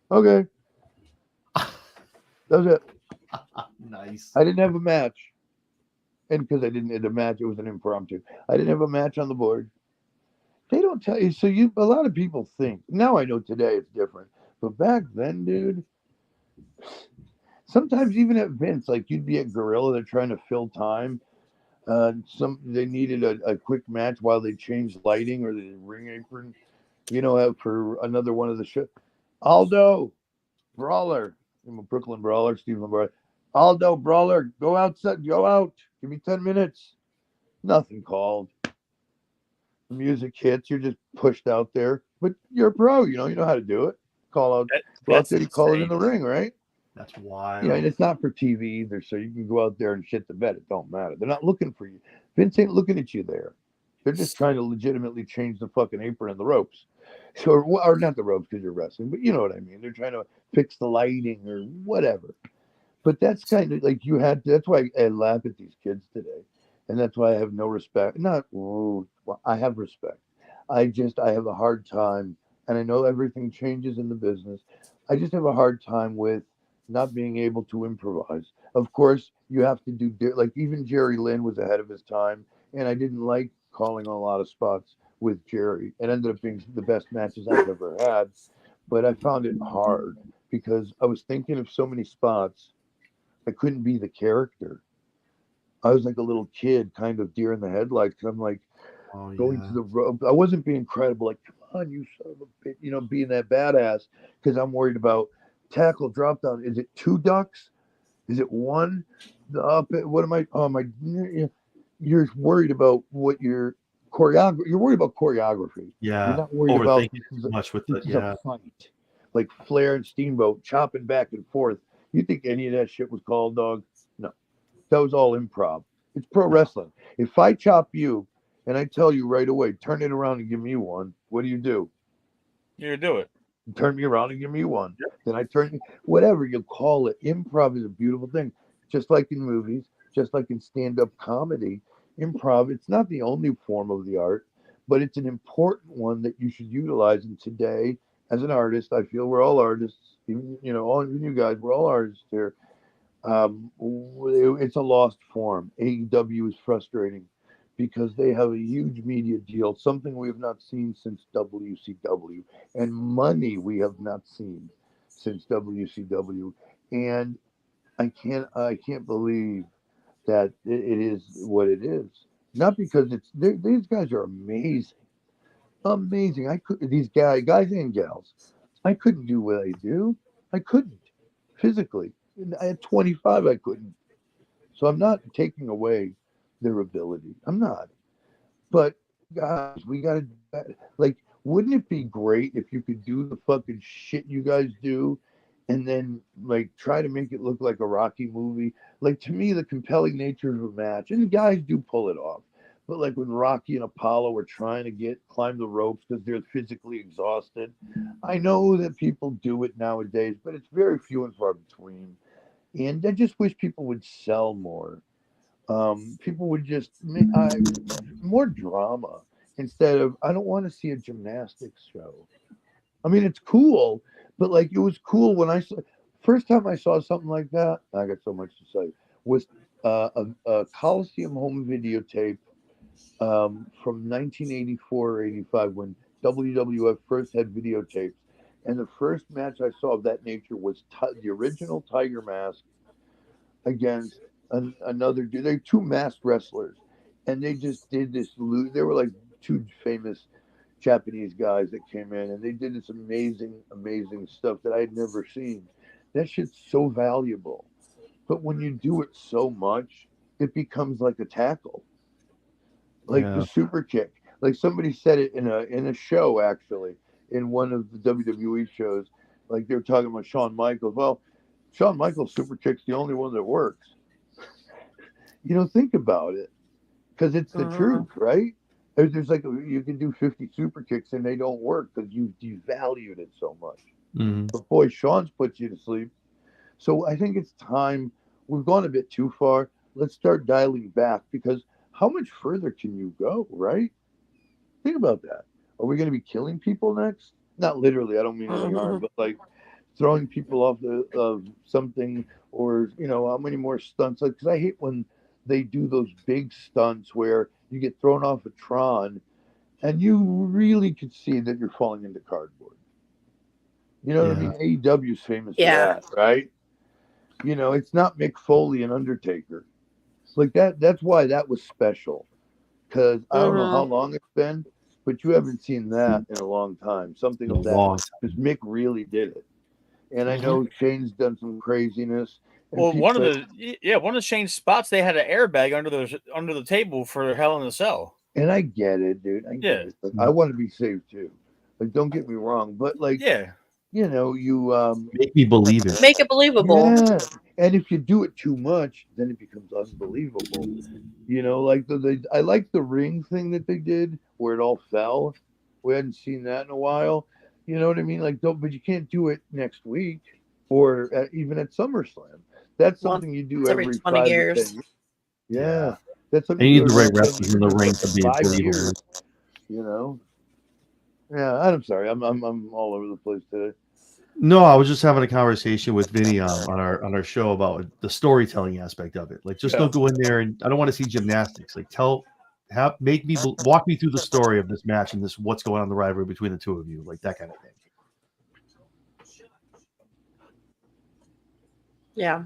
Okay, that was it. Nice. I didn't have a match, and because I didn't have a match, it was an impromptu. I didn't have a match on the board. They don't tell you. So a lot of people think now. I know today it's different, but back then, dude. Sometimes even at Vince, like you'd be at Gorilla, they're trying to fill time. They needed a quick match while they changed lighting or the ring apron, for another one of the show. Aldo Brawler, I'm a Brooklyn Brawler, Stephen Brawler. Aldo Brawler, go outside, go out. Give me 10 minutes. Nothing called. The music hits, you're just pushed out there. But you're a pro, you know how to do it. Call out, go out that's there, you call it in insane. the ring, right? That's And wild. it's not for TV either, so you can go out there and shit the bed. It don't matter. They're not looking for you. Vince ain't looking at you there. They're just trying to legitimately change the fucking apron and the ropes. So, or not the ropes because you're wrestling, but you know what I mean. They're trying to fix the lighting or whatever. But that's kind of like that's why I laugh at these kids today. And that's why I have no respect. Not, well, I have respect. I have a hard time, and I know everything changes in the business. I just have a hard time with not being able to improvise. Of course, you have to do, like, even Jerry Lynn was ahead of his time, and I didn't like calling on a lot of spots with Jerry. It ended up being the best matches I've ever had, but I found it hard because I was thinking of so many spots. I couldn't be the character. I was like a little kid, kind of deer in the headlights. I'm like going to the rope. I wasn't being credible, like, come on, you son of a bitch, you know, being that badass, because I'm worried about tackle drop down. Is it 2 ducks? Is it 1? What am I? Oh my! You're worried about what your choreography. You're worried about choreography. Yeah. You're not worried about Overthinking too much with this the is a fight. Like Flair and Steamboat chopping back and forth. You think any of that shit was called, dog? No. That was all improv. It's pro wrestling. If I chop you and I tell you right away, turn it around and give me one, what do? You do it. Turn me around and give me one. Yep. Then I turn, whatever you call it. Improv is a beautiful thing. Just like in movies, just like in stand-up comedy, improv, it's not the only form of the art, but it's an important one that you should utilize. And today, as an artist, I feel we're all artists. Even, you know, all of you guys, we're all artists here. It's a lost form. AEW is frustrating because they have a huge media deal, something we have not seen since WCW, and money we have not seen since WCW. And I can't believe that it is what it is. Not because these guys are amazing. These guys and gals, I couldn't do what I do. I couldn't physically. At 25, I couldn't. So I'm not taking away their ability. I'm not. But guys, we got to, like, wouldn't it be great if you could do the fucking shit you guys do and then, like, try to make it look like a Rocky movie? Like, to me, the compelling nature of a match, and the guys do pull it off. But like when Rocky and Apollo were trying to climb the ropes because they're physically exhausted. I know that people do it nowadays, but it's very few and far between. And I just wish people would sell more. People would just more drama instead of, I don't want to see a gymnastics show. I mean, it's cool, but like it was cool when first time I saw something like that. I got so much to say. Was a Coliseum home videotape from 1984 or 85 when WWF first had videotapes. And the first match I saw of that nature was the original Tiger Mask against another dude. They're 2 masked wrestlers. And they just did this. They were like 2 famous Japanese guys that came in. And they did this amazing, amazing stuff that I had never seen. That shit's so valuable. But when you do it so much, it becomes like a tackle. Like the super kick. Like somebody said it in a show, actually, in one of the WWE shows. Like they were talking about Shawn Michaels. Well, Shawn Michaels' super kick's the only one that works. You know, think about it. Because it's the truth, right? There's like, you can do 50 super kicks and they don't work because you devalued it so much. Mm-hmm. But boy, Shawn's put you to sleep. So I think it's time. We've gone a bit too far. Let's start dialing back because how much further can you go, right? Think about that. Are we going to be killing people next? Not literally. I don't mean any harm, but like throwing people off of something, or you know, how many more stunts? Like, because I hate when they do those big stunts where you get thrown off a Tron, and you really could see that you're falling into cardboard. You know what I mean? AEW's famous for that, right? You know, it's not Mick Foley and Undertaker. Like that. That's why that was special. Because I don't know how long it's been, but you haven't seen that in a long time. Something of that. Because Mick really did it. And I know Shane's done some craziness. Well, one of the Shane's spots, they had an airbag under the table for Hell in a Cell. And I get it, dude. I get it. Like, I want to be saved too. Like, don't get me wrong, but like, you know, you make me believe it. Make it believable. Yeah. And if you do it too much, then it becomes unbelievable. You know, like I like the ring thing that they did where it all fell. We hadn't seen that in a while. You know what I mean? Like, but you can't do it next week or even at SummerSlam. That's something you do every 20 years. Yeah. That's something you need the right wrestlers in the ring to be 5 years. You know? Yeah, I'm sorry. I'm all over the place today. No, I was just having a conversation with Vinny on our show about the storytelling aspect of it. Like, just don't go in there and I don't want to see gymnastics. Like, tell walk me through the story of this match and what's going on in the rivalry between the two of you, like that kind of thing. Yeah.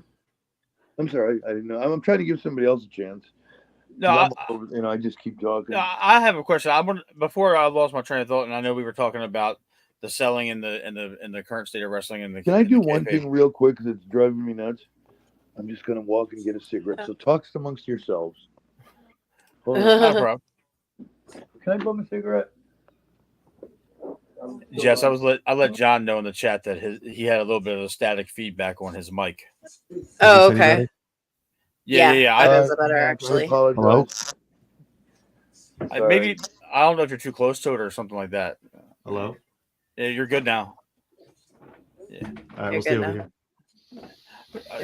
I'm sorry, I didn't know. I'm trying to give somebody else a chance. No, I just keep talking. I have a question. Before I lost my train of thought, and I know we were talking about the selling in the current state of wrestling. Can I do one thing real quick because it's driving me nuts? I'm just gonna walk and get a cigarette. So talk amongst yourselves. Hold on. No problem. Can I bum a cigarette? Jess, I let John know in the chat that he had a little bit of a static feedback on his mic. Oh, okay. Yeah. That is better, actually. Hello? Maybe I don't know if you're too close to it or something like that. Hello? Yeah, you're good now. Yeah. All right, we'll stay over here.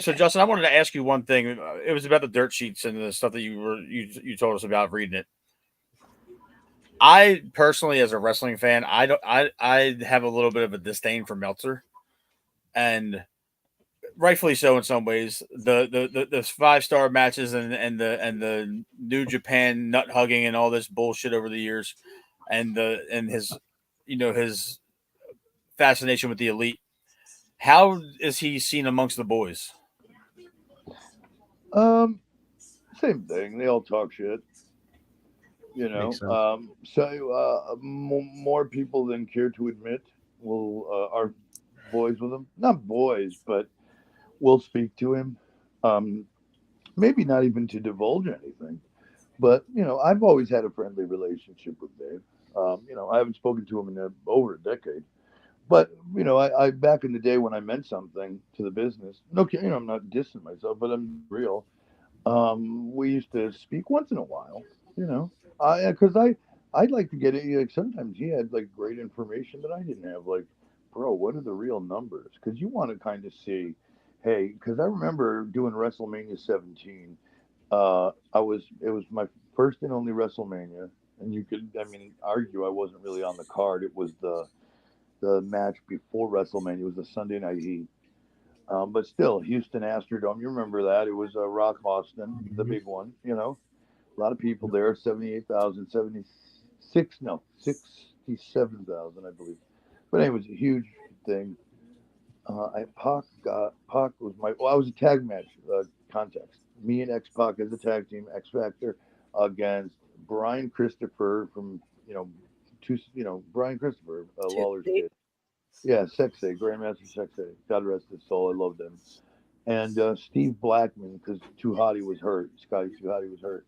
So, Justin, I wanted to ask you one thing. It was about the dirt sheets and the stuff that you told us about reading it. I personally, as a wrestling fan, I have a little bit of a disdain for Meltzer, and rightfully so in some ways. The 5-star matches and the New Japan nut hugging and all this bullshit over the years, and his his fascination with the elite. How is he seen amongst the boys? Same thing. They all talk shit. More people than care to admit are boys with him. Not boys, but will speak to him. Maybe not even to divulge anything. But, I've always had a friendly relationship with Dave. I haven't spoken to him in over a decade. But, I back in the day when I meant something to the business, okay, I'm not dissing myself, but I'm real. We used to speak once in a while, because I'd like to get it. Like sometimes he had like great information that I didn't have. Like, bro, what are the real numbers? Because you want to kind of see, hey, because I remember doing WrestleMania 17. It was my first and only WrestleMania, and you could, argue I wasn't really on the card. It was the match before WrestleMania. It was the Sunday Night Heat. But still, Houston Astrodome, you remember that? It was Rock Austin, the big one, A lot of people there, 78,000, 67,000, I believe. But anyway, it was a huge thing. Pac was I was a tag match context. Me and X-Pac as a tag team, X Factor, against Brian Christopher from, Brian Christopher, Lawler's kid. Yeah, Sexay, Grandmaster Sexay. God rest his soul. I loved him. And Steve Blackman, because Too Hotty was hurt. Scotty Too Hotty was hurt.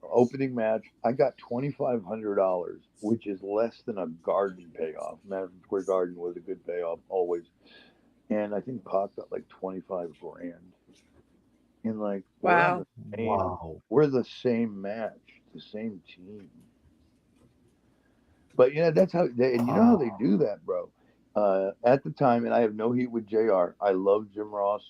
Opening match, I got $2,500, which is less than a Garden payoff. Madison Square Garden was a good payoff always. And I think Pac got like 25 grand. And like, wow, we're the same match, the same team. But that's how and you know how they do that, bro. At the time, and I have no heat with JR. I love Jim Ross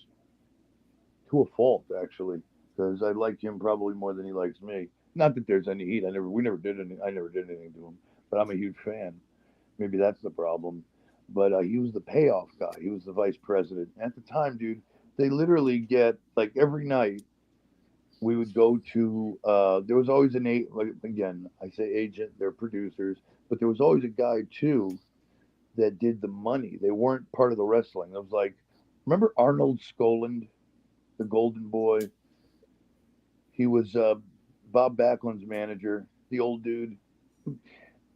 to a fault, actually, because I like him probably more than he likes me. Not that there's any heat. I never did anything to him, but I'm a huge fan. Maybe that's the problem. But he was the payoff guy. He was the vice president. At the time, dude, they literally get, like, every night we would go to, there was always again, I say agent, they're producers, but there was always a guy, too, that did the money. They weren't part of the wrestling. It was like, remember Arnold Skoland, the Golden Boy? He was Bob Backlund's manager, the old dude.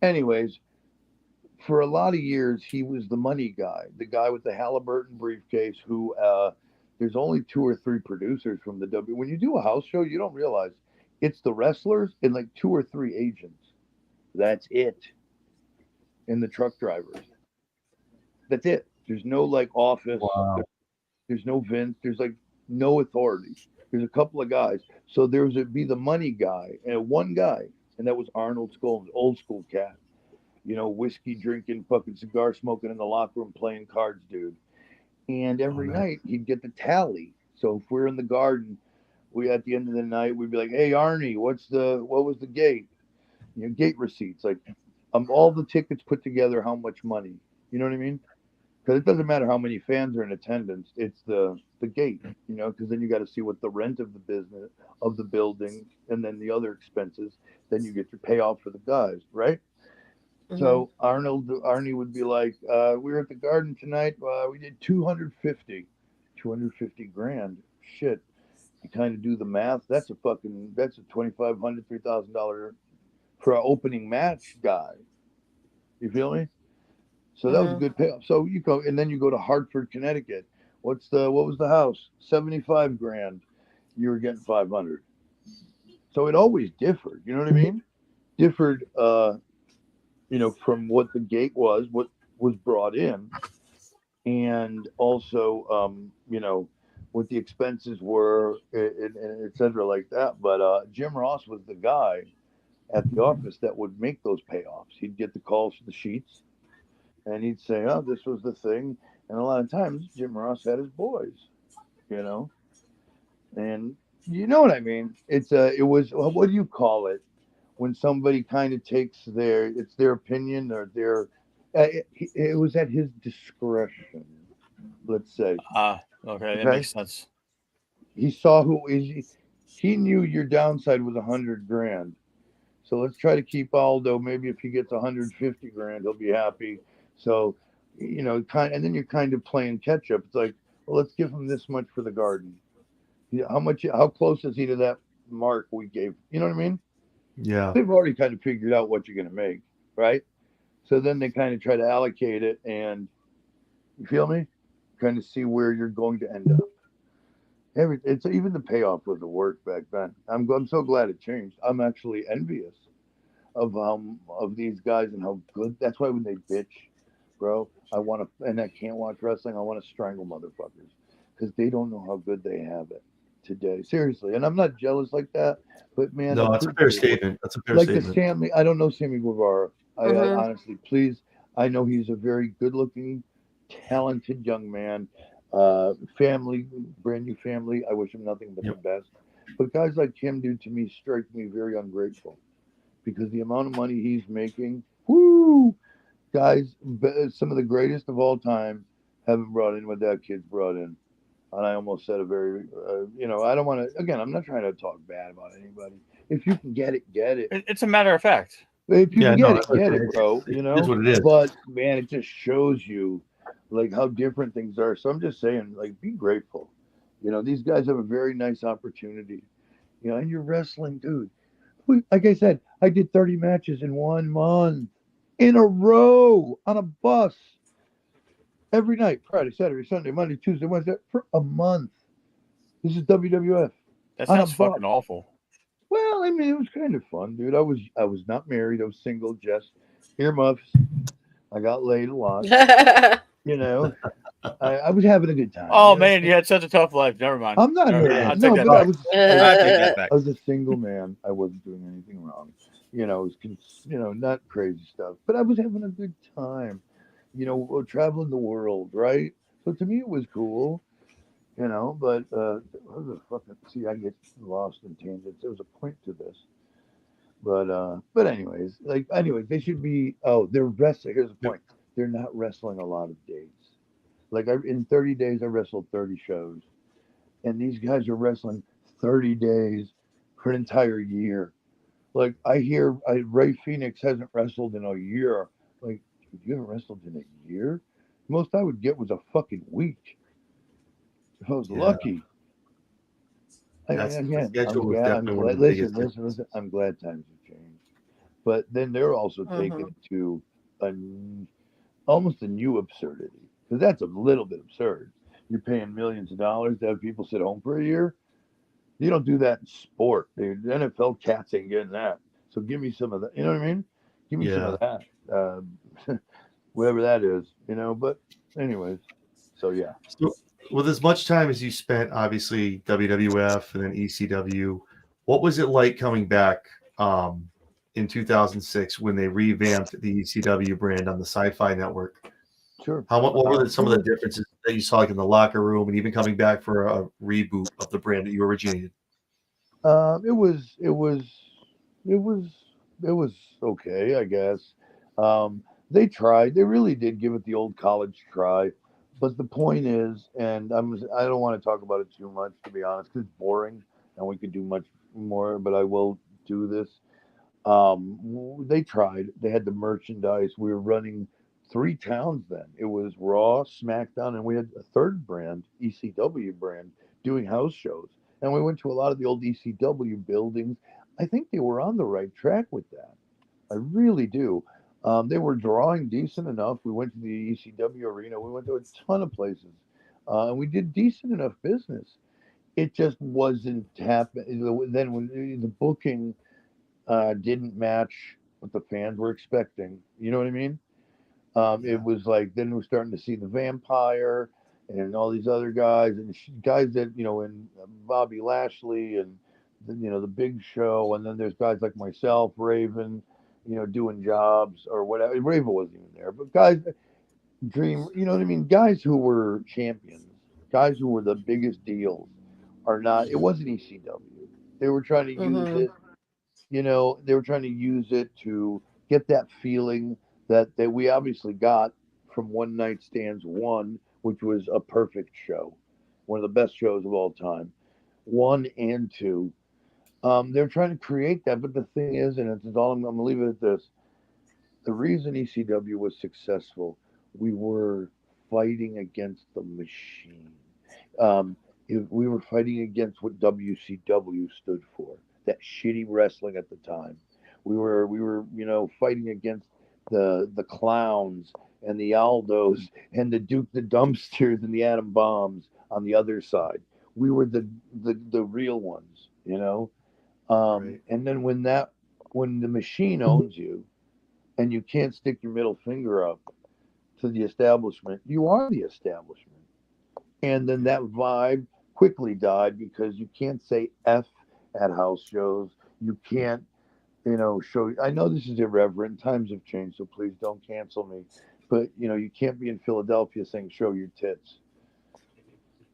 Anyways, for a lot of years, he was the money guy, the guy with the Halliburton briefcase who there's only 2 or 3 producers from the W. When you do a house show, you don't realize it's the wrestlers and like 2 or 3 agents. That's it. And the truck drivers. That's it. There's no like office. Wow. There's no Vince. There's like no authority. There's a couple of guys. So there would be the money guy and one guy, and that was Arnold Skolan, old school cat. Whiskey drinking, fucking cigar smoking in the locker room, playing cards, dude. And every night he'd get the tally. So if we're in the Garden, we at the end of the night we'd be like, "Hey Arnie, what was the gate? Gate receipts, like all the tickets put together, how much money? You know what I mean?" because it doesn't matter how many fans are in attendance. It's the gate, because then you got to see what the rent of the business of the building, and then the other expenses. Then you get your payoff for the guys, right? So Arnie would be like, we were at the Garden tonight. We did 250 grand. Shit, you kind of do the math. That's a $2,500, $3,000 for an opening match guy. You feel me? So that was a good payoff. So you go, and then you go to Hartford, Connecticut. What was the house? 75 grand. You were getting 500. So it always differed. You know what I mean? Differed, from what the gate was, what was brought in, and also, what the expenses were, and et cetera, like that. But Jim Ross was the guy at the office that would make those payoffs. He'd get the calls for the sheets, and he'd say, "Oh, this was the thing." And a lot of times, Jim Ross had his boys, and you know what I mean. It was what do you call it when somebody kind of takes their opinion or their it was at his discretion, let's say. Okay, that makes sense. He saw he knew your downside was 100 grand. So let's try to keep Aldo. Maybe if he gets 150 grand, he'll be happy. So, and then you're kind of playing catch up. It's like, well, let's give him this much for the Garden. How close is he to that mark we gave? You know what I mean? Yeah. They've already kind of figured out what you're going to make, right? So then they kind of try to allocate it, and you feel me? Kind of see where you're going to end up. It's even the payoff was the work back then. I'm so glad it changed. I'm actually envious of these guys and how good. That's why when they bitch, bro, and I can't watch wrestling. I want to strangle motherfuckers because they don't know how good they have it today. Seriously, and I'm not jealous like that, but man, no, that's a fair statement. That's a fair statement. I don't know Sammy Guevara. I honestly, please, I know he's a very good-looking, talented young man. Family, brand new family. I wish him nothing but the best. But guys like him, dude, to me, strike me very ungrateful because the amount of money he's making, guys, some of the greatest of all time haven't brought in what that kid's brought in. And I almost said a very, I don't want to, again, I'm not trying to talk bad about anybody. If you can get it, get it. It's a matter of fact. If you can get it, bro. It is what it is. But, man, it just shows you like how different things are. So I'm just saying, like, be grateful. These guys have a very nice opportunity. And you're wrestling, dude. Like I said, I did 30 matches in 1 month in a row on a bus every night, Friday, Saturday, Sunday, Monday, Tuesday, Wednesday, for a month. This is WWF. That sounds fucking awful. Well, I mean, it was kind of fun, dude. I was not married. I was single, just earmuffs. I got laid a lot. I was having a good time. Oh man, you had such a tough life. Never mind. I'm not married. I No, but I take that back. I was a single man. I wasn't doing anything wrong. It was not crazy stuff, but I was having a good time. Traveling the world, right? So to me, it was cool. But see, I get lost in tangents. There was a point to this. But anyways, they should be. Oh, they're wrestling. Here's the point. They're not wrestling a lot of days. Like in 30 days, I wrestled 30 shows, and these guys are wrestling 30 days for an entire year. Like I hear, Ray Phoenix hasn't wrestled in a year. Like you haven't wrestled in a year? The most I would get was a fucking week. If I was lucky. I'm glad times have changed. But then they're also taking it to almost a new absurdity. Because that's a little bit absurd. You're paying millions of dollars to have people sit home for a year. You don't do that in sport, dude. The NFL cats ain't getting that. So give me some of that. You know what I mean? Give me some of that. Whatever that is, But anyways, so yeah. So, with as much time as you spent, obviously WWF and then ECW, what was it like coming back in 2006 when they revamped the ECW brand on the Sci-Fi Network? Sure. What were some of the differences that you saw, like in the locker room, and even coming back for a reboot of the brand that you originated? It was okay, I guess. They tried. They really did give it the old college try. But the point is, and I don't want to talk about it too much, to be honest, because it's boring, and we could do much more. But I will do this. They tried. They had the merchandise. We were running 3 towns then. It was Raw, SmackDown, and we had a third brand, ECW brand, doing house shows. And we went to a lot of the old ECW buildings. I think they were on the right track with that. I really do. They were drawing decent enough. We went to the ECW arena. We went to a ton of places, and we did decent enough business. It just wasn't happening. Then when the booking didn't match what the fans were expecting, you know what I mean? It was like then we're starting to see the Vampire and all these other guys and guys that and Bobby Lashley and the Big Show, and then there's guys like myself, Raven, doing jobs or whatever. Raven wasn't even there, but guys, Dream, you know what I mean? Guys who were champions, guys who were the biggest deals are not. It wasn't ECW. They were trying to use it. They were trying to use it to get that feeling that we obviously got from One Night Stands 1, which was a perfect show, one of the best shows of all time. 1 and 2. They're trying to create that, but the thing is, and it's all I'm going to leave it at this: the reason ECW was successful, we were fighting against the machine. We were fighting against what WCW stood for, that shitty wrestling at the time. We were fighting against the clowns and the Aldos and the Duke the Dumpsters and the Atom Bombs on the other side. We were the real ones, Right. And then when the machine owns you and you can't stick your middle finger up to the establishment, you are the establishment. And then that vibe quickly died because you can't say F at house shows. You can't, show. I know this is irreverent. Times have changed, so please don't cancel me. But you can't be in Philadelphia saying "show your tits,"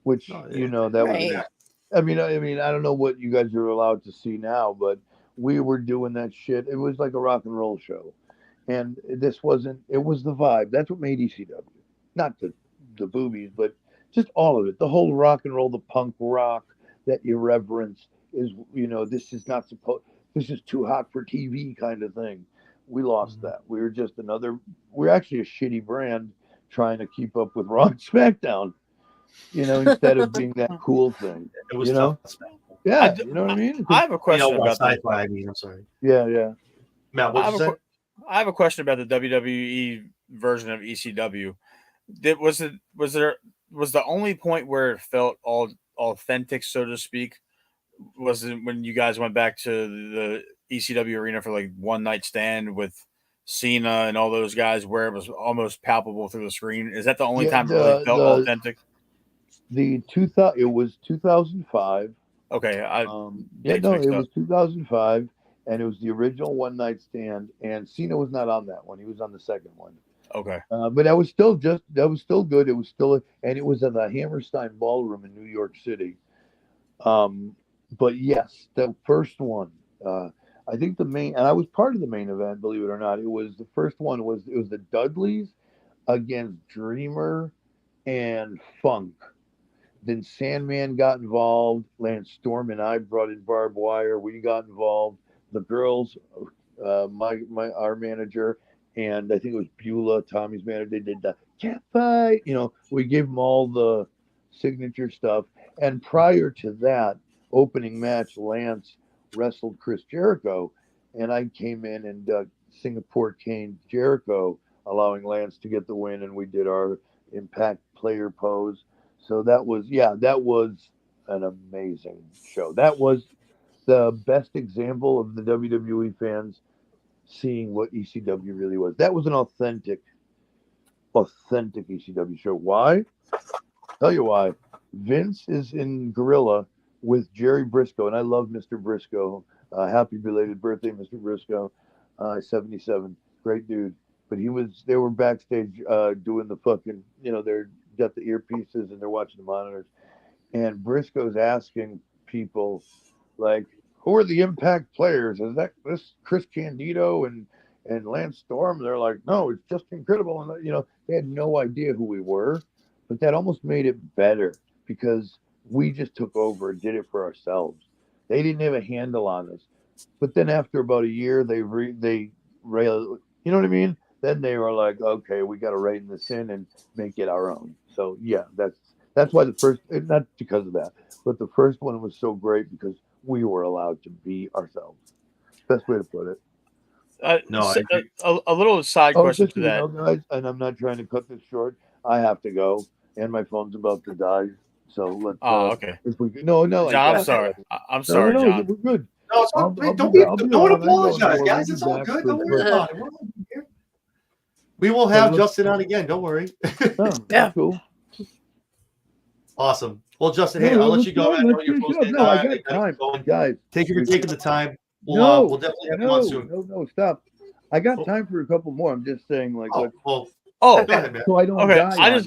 which that Right. was. I mean, I don't know what you guys are allowed to see now, but we were doing that shit. It was like a rock and roll show, and this wasn't. It was the vibe. That's what made ECW, not the boobies, but just all of it. The whole rock and roll, the punk rock, that irreverence is. This is not supposed. This is too hot for TV kind of thing. We lost that. We were just we're actually a shitty brand trying to keep up with Raw and SmackDown. Instead of being that cool thing. It was tough. Yeah, you know what I mean? I have a question about that. Sci-fi. I'm sorry. Yeah. Matt, what'd you say? I have a question about the WWE version of ECW. Was the only point where it felt all authentic, so to speak, was it when you guys went back to the ECW arena for like One Night Stand with Cena and all those guys, where it was almost palpable through the screen? Is that the only time it really felt authentic? It was 2005. Okay, it was 2005, and it was the original One Night Stand, and Cena was not on that one. He was on the second one. Okay, but that was still good. It was still, and it was at the Hammerstein Ballroom in New York City. But yes, the first one. I think the main, and I was part of the main event, believe it or not. It was the first one. It was the Dudleys against Dreamer and Funk. Then Sandman got involved. Lance Storm and I brought in Barbed Wire. We got involved. The girls, our manager, and I think it was Beulah, Tommy's manager. They did the cat fight. We gave them all the signature stuff. And prior to that opening match, Lance wrestled Chris Jericho, and I came in and Singapore caned Jericho, allowing Lance to get the win, and we did our Impact player pose. So that was an amazing show. That was the best example of the WWE fans seeing what ECW really was. That was an authentic ECW show. Why? Tell you why. Vince is in Gorilla with Jerry Briscoe, and I love Mr. Briscoe. Happy belated birthday, Mr. Briscoe. 77, great dude. But they were backstage doing the fucking, they're got the earpieces and they're watching the monitors. And Briscoe's asking people, like, who are the Impact players? Is that this Chris Candido? And And Lance Storm, they're like, no, it's just incredible. And, they had no idea who we were, but that almost made it better because we just took over and did it for ourselves. They didn't have a handle on us. But then after about a year, you know what I mean? Then they were like, okay, we got to rein this in and make it our own. So yeah, that's why the first, not because of that, but the first one was so great because we were allowed to be ourselves. Best way to put it. No, I agree. A little side question Just to so you that. know, guys, and I'm not trying to cut this short. I have to go, and my phone's about to die. So let's. Okay. If we could, no, like John, I'm that. sorry. I'm sorry, no, John. We're good. No, it's I'll don't be be, around. don't I know, apologize, we'll guys. be It's all back good. for- Don't worry about it. We're all here. We will have Justin on again. Don't worry. Yeah. Cool. Awesome. Well, Justin, hey, I'll let you go. I know you're supposed to. No, I got time, guys. Thank you for taking the time. We'll definitely have you on soon. No, stop. I got time for a couple more. I'm just saying, like, Oh, well, Oh, go ahead, man. so I don't okay. die.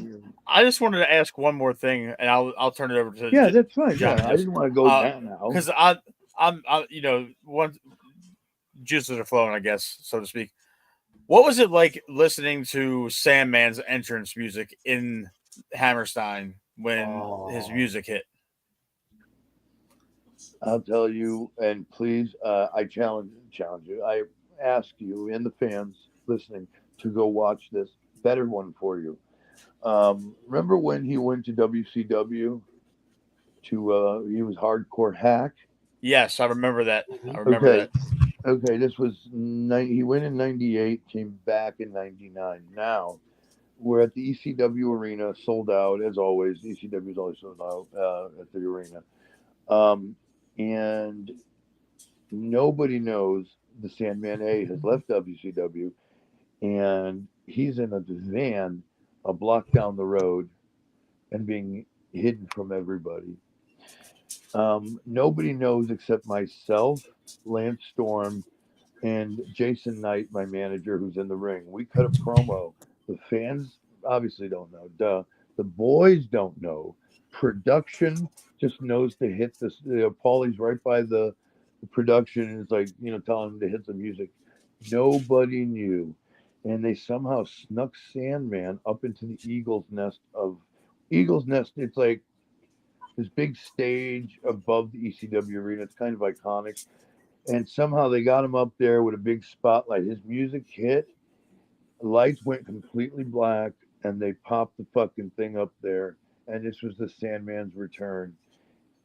I just wanted to ask one more thing, and I'll turn it over to. Yeah, that's fine. John, I didn't want to go down now because I'm one juices are flowing, I guess, so to speak. What was it like listening to Sandman's entrance music in Hammerstein when his music hit? I'll tell you, and please, I challenge you. I ask you and the fans listening to go watch this. Better one for you. Remember when he went to WCW? He was Hardcore Hack. Yes, I remember that. I remember that. Okay, this was he went in '98, came back in '99. Now we're at the ECW arena, sold out as always. ECW is always sold out at the arena, and nobody knows the Sandman A has left WCW, and he's in a van a block down the road and being hidden from everybody. Nobody knows except myself, Lance Storm, and Jason Knight, my manager, who's in the ring. We cut a promo. The fans obviously don't know. Duh. The boys don't know. Production just knows to hit this. Paulie's right by the production and it's like, telling him to hit the music. Nobody knew. And they somehow snuck Sandman up into the Eagles Nest. It's like this big stage above the ECW arena. It's kind of iconic. And somehow they got him up there with a big spotlight. His music hit, lights went completely black, and they popped the fucking thing up there. And this was the Sandman's return.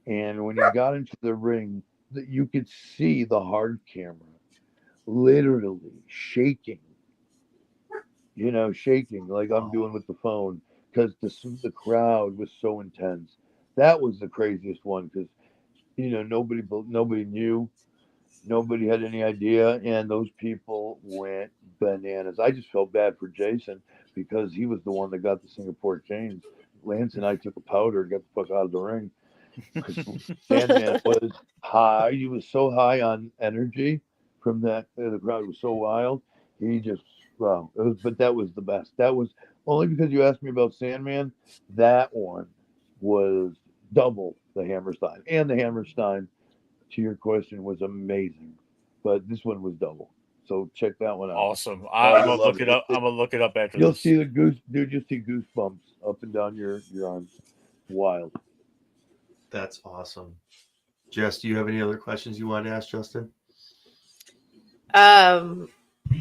And when he got into the ring, you could see the hard camera literally shaking. Shaking like I'm doing with the phone because the crowd was so intense. That was the craziest one because nobody knew, nobody had any idea, and those people went bananas. I just felt bad for Jason because he was the one that got the Singapore chains. Lance and I took a powder and got the fuck out of the ring because Sandman was high. He was so high on energy from that. The crowd was so wild. He just but that was the best. That was only because you asked me about Sandman. That one was double the Hammerstein, and the Hammerstein, to your question, was amazing, but this one was double. So check that one out. Awesome. I'm gonna look it up. I'm gonna look it up after You'll this. see the you'll see goosebumps up and down your arms. Wild. That's awesome. Jess, do you have any other questions you want to ask Justin?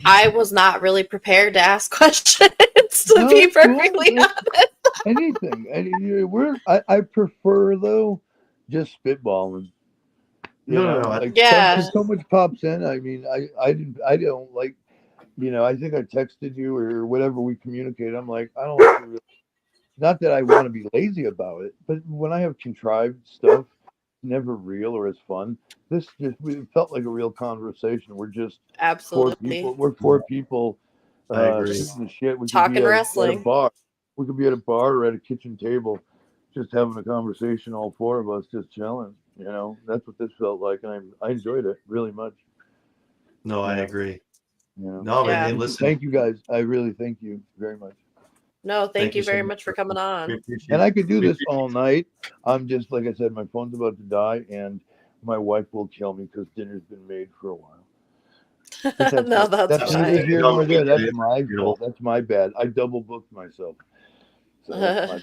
I was not really prepared to ask questions, to be perfectly honest. Anything. I prefer though just spitballing. No. Yeah. So much pops in. I mean, I don't like. I think I texted you or whatever we communicate. I'm like, I don't like to really, not that I want to be lazy about it, but when I have contrived stuff, never real or as fun. This it felt like a real conversation. We're just Absolutely. We're four people. I agree. Shooting the shit. We Talking could be wrestling. at a bar. We could be at a bar or at a kitchen table, just having a conversation. All four of us just chilling. That's what this felt like, and I enjoyed it really much. No, I agree. Yeah. Man, hey, listen. Thank you guys. I really thank you very much. No, thank you so very much for coming on. And I could do this all night. I'm just, like I said, my phone's about to die, and my wife will kill me because dinner's been made for a while. No, that's That's fine. neither here nor there. That's Yeah. my fault. That's my bad. I double booked myself. So that's my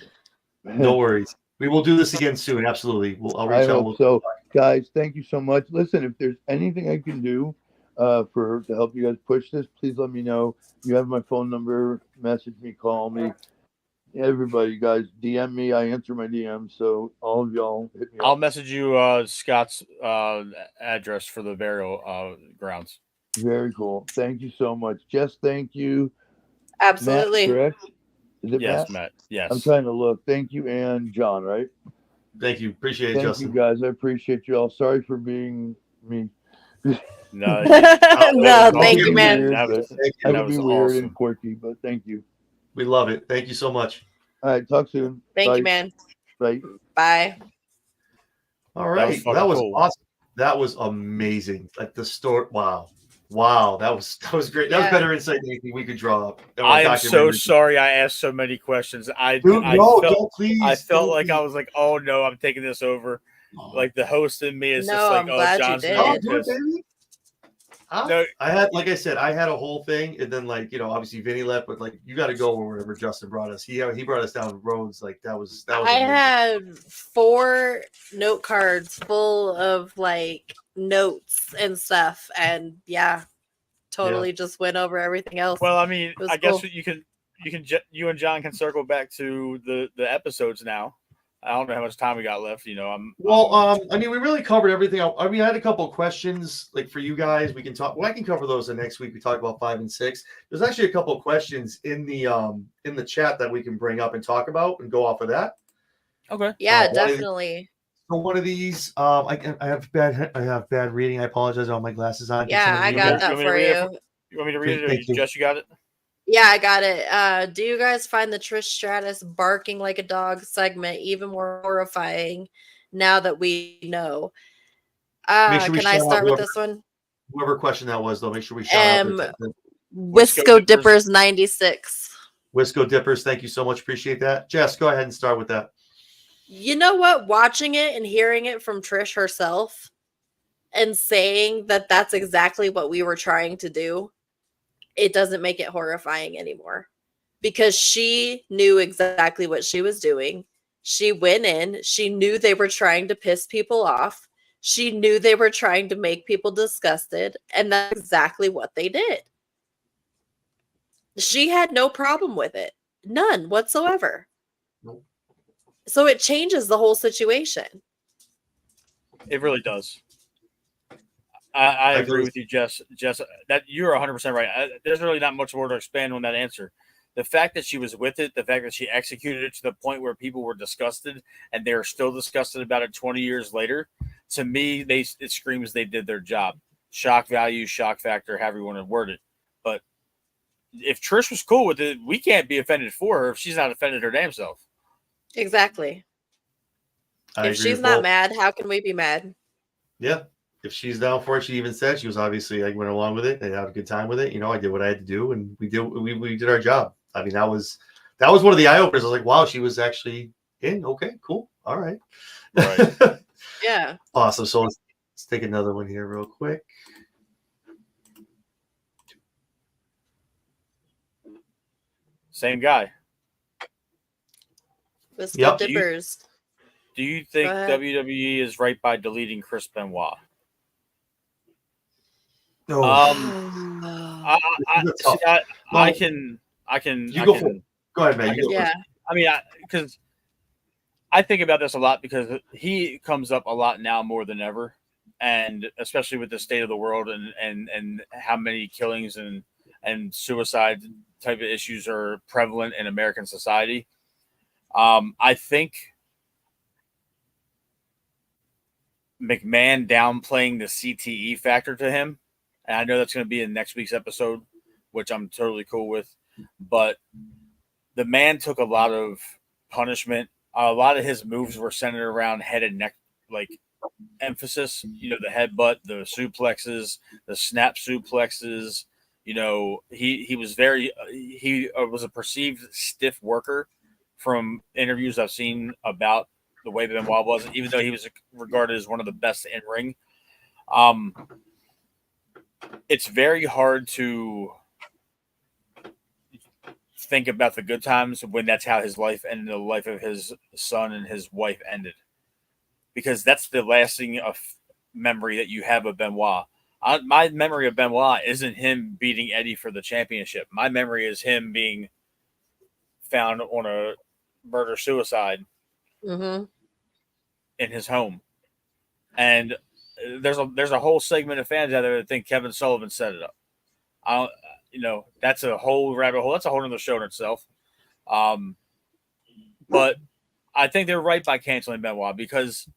bad. No worries. We will do this again soon. Absolutely. I'll I reach out. hope so. Guys, thank you so much. Listen, if there's anything I can do to help you guys push this, please let me know. You have my phone number. Message me, call me. Everybody, guys, DM me. I answer my DMs. So all of y'all hit me I'll up. message you Scott's address for the burial grounds. Very cool. Thank you so much. Jess, thank you. Absolutely. Matt, correct? Is it Yes, Matt? Matt. Yes. I'm trying to look. Thank you, and John, right? Thank you. Appreciate it, Thank Justin. you, guys. I appreciate you all. Sorry for being me. No, No, thank you, awesome. man. Weird, That was, but Thank I you. that could be was weird awesome. and quirky, but thank you. We love it. Thank you so much. All right, talk soon. Thank Bye. you, man. Bye. Bye. All That was right. fucking That was cool. awesome. That was amazing. Like the story. Wow. That was great. That was Yeah. better insight than anything we could draw up. I am so sorry I asked so many questions. I don't please. I felt don't like please. I was like, oh no, I'm taking this over. Like the host in me is No, just like, I'm oh, glad you John's did. gonna Oh, be do it, pissed. baby. No, I had, like I said, I had a whole thing, and then obviously Vinny left, but you got to go wherever Justin brought us. He brought us down roads like that was. I amazing. had 4 note cards full of notes and stuff, and totally just went over everything else. well, I mean, It was I guess cool. you and John can circle back to the episodes now. I don't know how much time we got left. You know, I mean, we really covered everything. I mean, I had a couple of questions for you guys. We can talk. Well, I can cover those the next week. We talk about 5 and 6. There's actually a couple of questions in the chat that we can bring up and talk about and go off of that. okay. Yeah, one definitely. So one of these, I have bad reading. I apologize. I have all my glasses on. Yeah, I got that for you. You want me to read it, or Thank you. Jess, you got it? Yeah, I got it. Do you guys find the Trish Stratus barking like a dog segment even more horrifying now that we know? Make sure we Can I shout out start with whoever- this one? Whoever question that was, though, make sure we shout out the Wisco Dippers 96. Wisco Dippers. Thank you so much. Appreciate that. Jess, go ahead and start with that. You know what? Watching it and hearing it from Trish herself and saying that that's exactly what we were trying to do, it doesn't make it horrifying anymore because she knew exactly what she was doing. She went in, she knew they were trying to piss people off. She knew they were trying to make people disgusted, and that's exactly what they did. She had no problem with it. None whatsoever. Nope. So it changes the whole situation. It really does. I agree with you, Jess. Jess, that you're 100% right. There's really not much more to expand on that answer. The fact that she was with it, the fact that she executed it to the point where people were disgusted, and they're still disgusted about it 20 years later. To me, it screams they did their job. Shock value, shock factor, however you want to word it. But if Trish was cool with it, we can't be offended for her if she's not offended her damn self. Exactly. If she's not mad, how can we be mad? Yeah. If she's down for it, she even said she was obviously went along with it and had a good time with it. I did what I had to do, and we did our job. I mean, that was one of the eye openers. I was like, wow, she was actually in. Okay, cool. All right. Yeah. Awesome. So let's take another one here real quick. Same guy. Wisco Dippers. Do you think WWE is right by deleting Chris Benoit? No. I can. You go for it. Go ahead, man. Yeah. I mean, because I think about this a lot because he comes up a lot now more than ever, and especially with the state of the world and how many killings and suicide type of issues are prevalent in American society. I think McMahon downplaying the CTE factor to him, and I know that's going to be in next week's episode, which I'm totally cool with, but the man took a lot of punishment. A lot of his moves were centered around head and neck, emphasis, the headbutt, the suplexes, the snap suplexes. He was he was a perceived stiff worker from interviews I've seen about the way Benoit was, even though he was regarded as one of the best in ring. it's very hard to think about the good times when that's how his life and the life of his son and his wife ended, because that's the lasting memory that you have of Benoit. My memory of Benoit isn't him beating Eddie for the championship. My memory is him being found on a murder-suicide Mm-hmm. in his home. And there's a whole segment of fans out there that think Kevin Sullivan set it up. That's a whole rabbit hole. That's a whole other show in itself. But I think they're right by canceling Benoit, because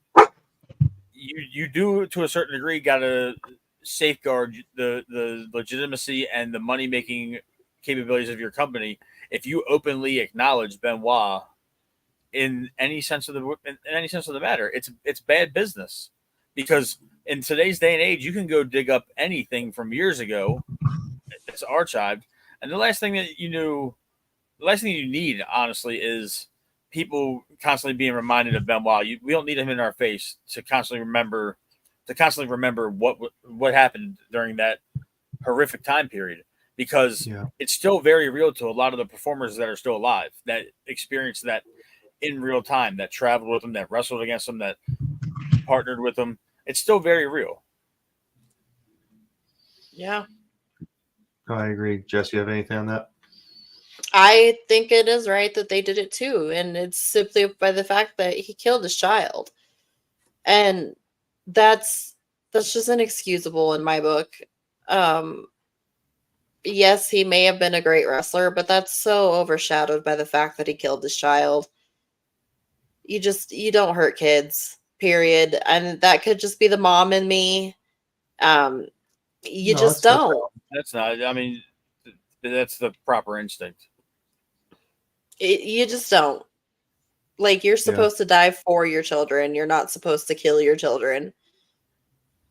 you do, to a certain degree, got to safeguard the legitimacy and the money making capabilities of your company. If you openly acknowledge Benoit in any sense of the matter, it's bad business, because in today's day and age, you can go dig up anything from years ago. It's archived, and the last thing you need, honestly, is people constantly being reminded of Benoit. We don't need him in our face to constantly remember what happened during that horrific time period, because it's still very real to a lot of the performers that are still alive, that experienced that in real time, that traveled with them, that wrestled against them, that partnered with them. It's still very real. Yeah. I agree. Jess, you have anything on that? I think it is right that they did it too. And it's simply by the fact that he killed his child. And that's just inexcusable in my book. Yes, he may have been a great wrestler, but that's so overshadowed by the fact that he killed his child. You don't hurt kids, period. And that could just be the mom in me. Just don't. That's not, I mean, that's the proper instinct. You just don't. Like, you're supposed to die for your children. You're not supposed to kill your children.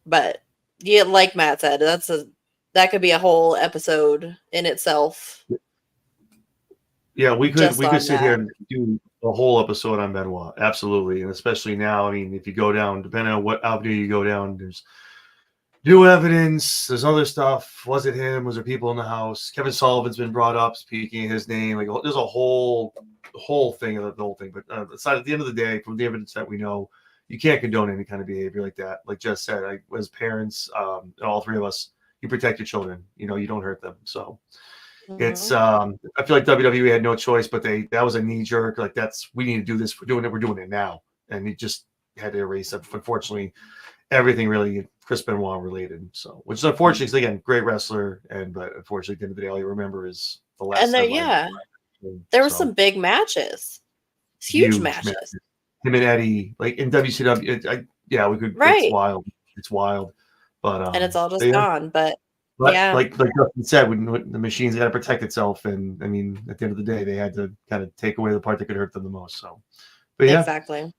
But yeah, like Matt said, that could be a whole episode in itself. Yeah, we could sit here and do a whole episode on Benoit. Absolutely. And especially now, I mean, if you go down, depending on what avenue you go down, there's new evidence, there's other stuff. Was it him? Was there people in the house? Kevin Sullivan's been brought up speaking his name. Like, there's a whole thing of the whole thing. But at the end of the day, from the evidence that we know, you can't condone any kind of behavior like that. Like Jess said, as parents, all three of us, you protect your children. You don't hurt them. So it's I feel like WWE had no choice, but that was a knee jerk. Like, we need to do this. We're doing it now, and he just had to erase it. Unfortunately, everything really Chris Benoit related. So, which is unfortunate, because again, great wrestler, but unfortunately, at the end of the day, all you remember is the last. And there were some big matches, huge matches. Him and Eddie, like in WCW, we could. Right. It's wild, but and it's all just gone. But yeah, like Justin said, when the machine's got to protect itself, and I mean, at the end of the day, they had to kind of take away the part that could hurt them the most. So, but yeah, exactly.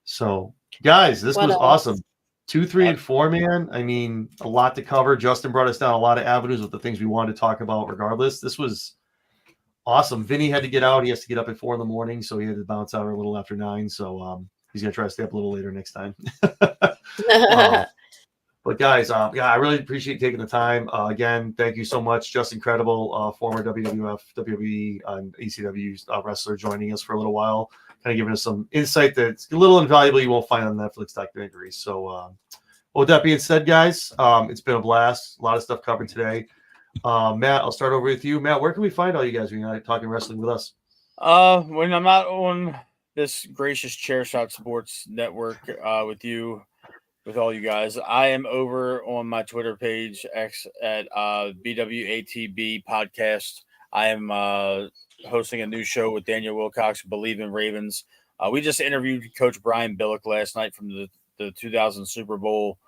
So, guys, this was awesome. 2, 3, and 4, man. I mean, a lot to cover. Justin brought us down a lot of avenues with the things we wanted to talk about. Regardless, this was awesome. Vinny had to get out. He has to get up at 4 a.m, so he had to bounce out a little after 9. So he's gonna try to stay up a little later next time. But guys, I really appreciate taking the time. Again, thank you so much, Justin Credible, former WWF, WWE, and ECW wrestler, joining us for a little while, kind of giving us some insight that's a little invaluable you won't find on Netflix documentaries. So, with that being said, guys, it's been a blast. A lot of stuff covered today. Matt, I'll start over with you. Matt, where can we find all you guys when you're talking wrestling with us? When I'm not on this gracious Chair Shot Sports Network with you, with all you guys, I am over on my Twitter page, X, at BWATB Podcast. I am hosting a new show with Daniel Wilcox, Believe in Ravens. We just interviewed Coach Brian Billick last night from the 2000 Super Bowl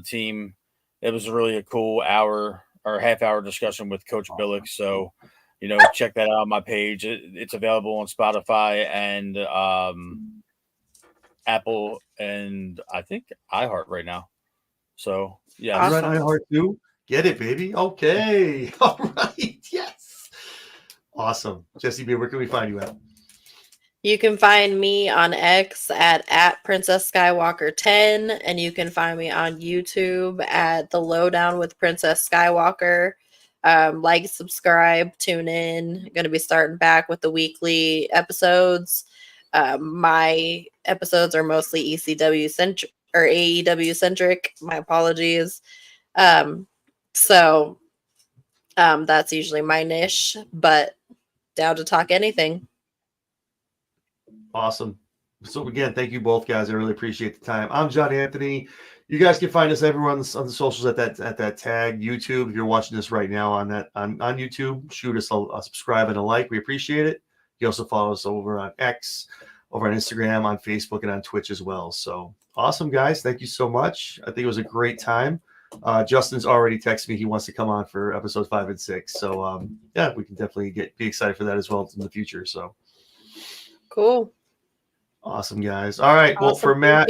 team. It was really a cool hour or half-hour discussion with Coach Billick. So, check that out on my page. It's available on Spotify and Apple, and I think iHeart right now. So, yeah. Awesome. Right, iHeart too? Get it, baby. Okay. All right. Yes. Awesome. Jesse B, where can we find you at? You can find me on X at Princess Skywalker 10, and you can find me on YouTube at The Lowdown with Princess Skywalker. Like, subscribe, tune in. Going to be starting back with the weekly episodes. My episodes are mostly ECW centric or AEW centric. My apologies. So that's usually my niche, but down to talk anything. Awesome. So again, thank you both guys. I really appreciate the time. I'm John Anthony. You guys can find us everywhere on the socials at that tag. YouTube, if you're watching this right now on YouTube, shoot us a subscribe and a like. We appreciate it. You also follow us over on X, over on Instagram, on Facebook, and on Twitch as well. So awesome, guys. Thank you so much. I think it was a great time. Justin's already texted me. He wants to come on for episode 5 and 6. So yeah, we can definitely be excited for that as well in the future. So cool. Awesome, guys. All right. Awesome. Well, for Matt,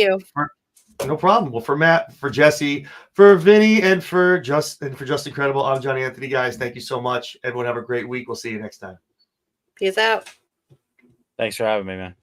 no problem. Well, for Matt, for Jesse, for Vinny, and for Justin Credible, I'm Johnny Anthony, guys. Thank you so much. Everyone have a great week. We'll see you next time. Peace out. Thanks for having me, man.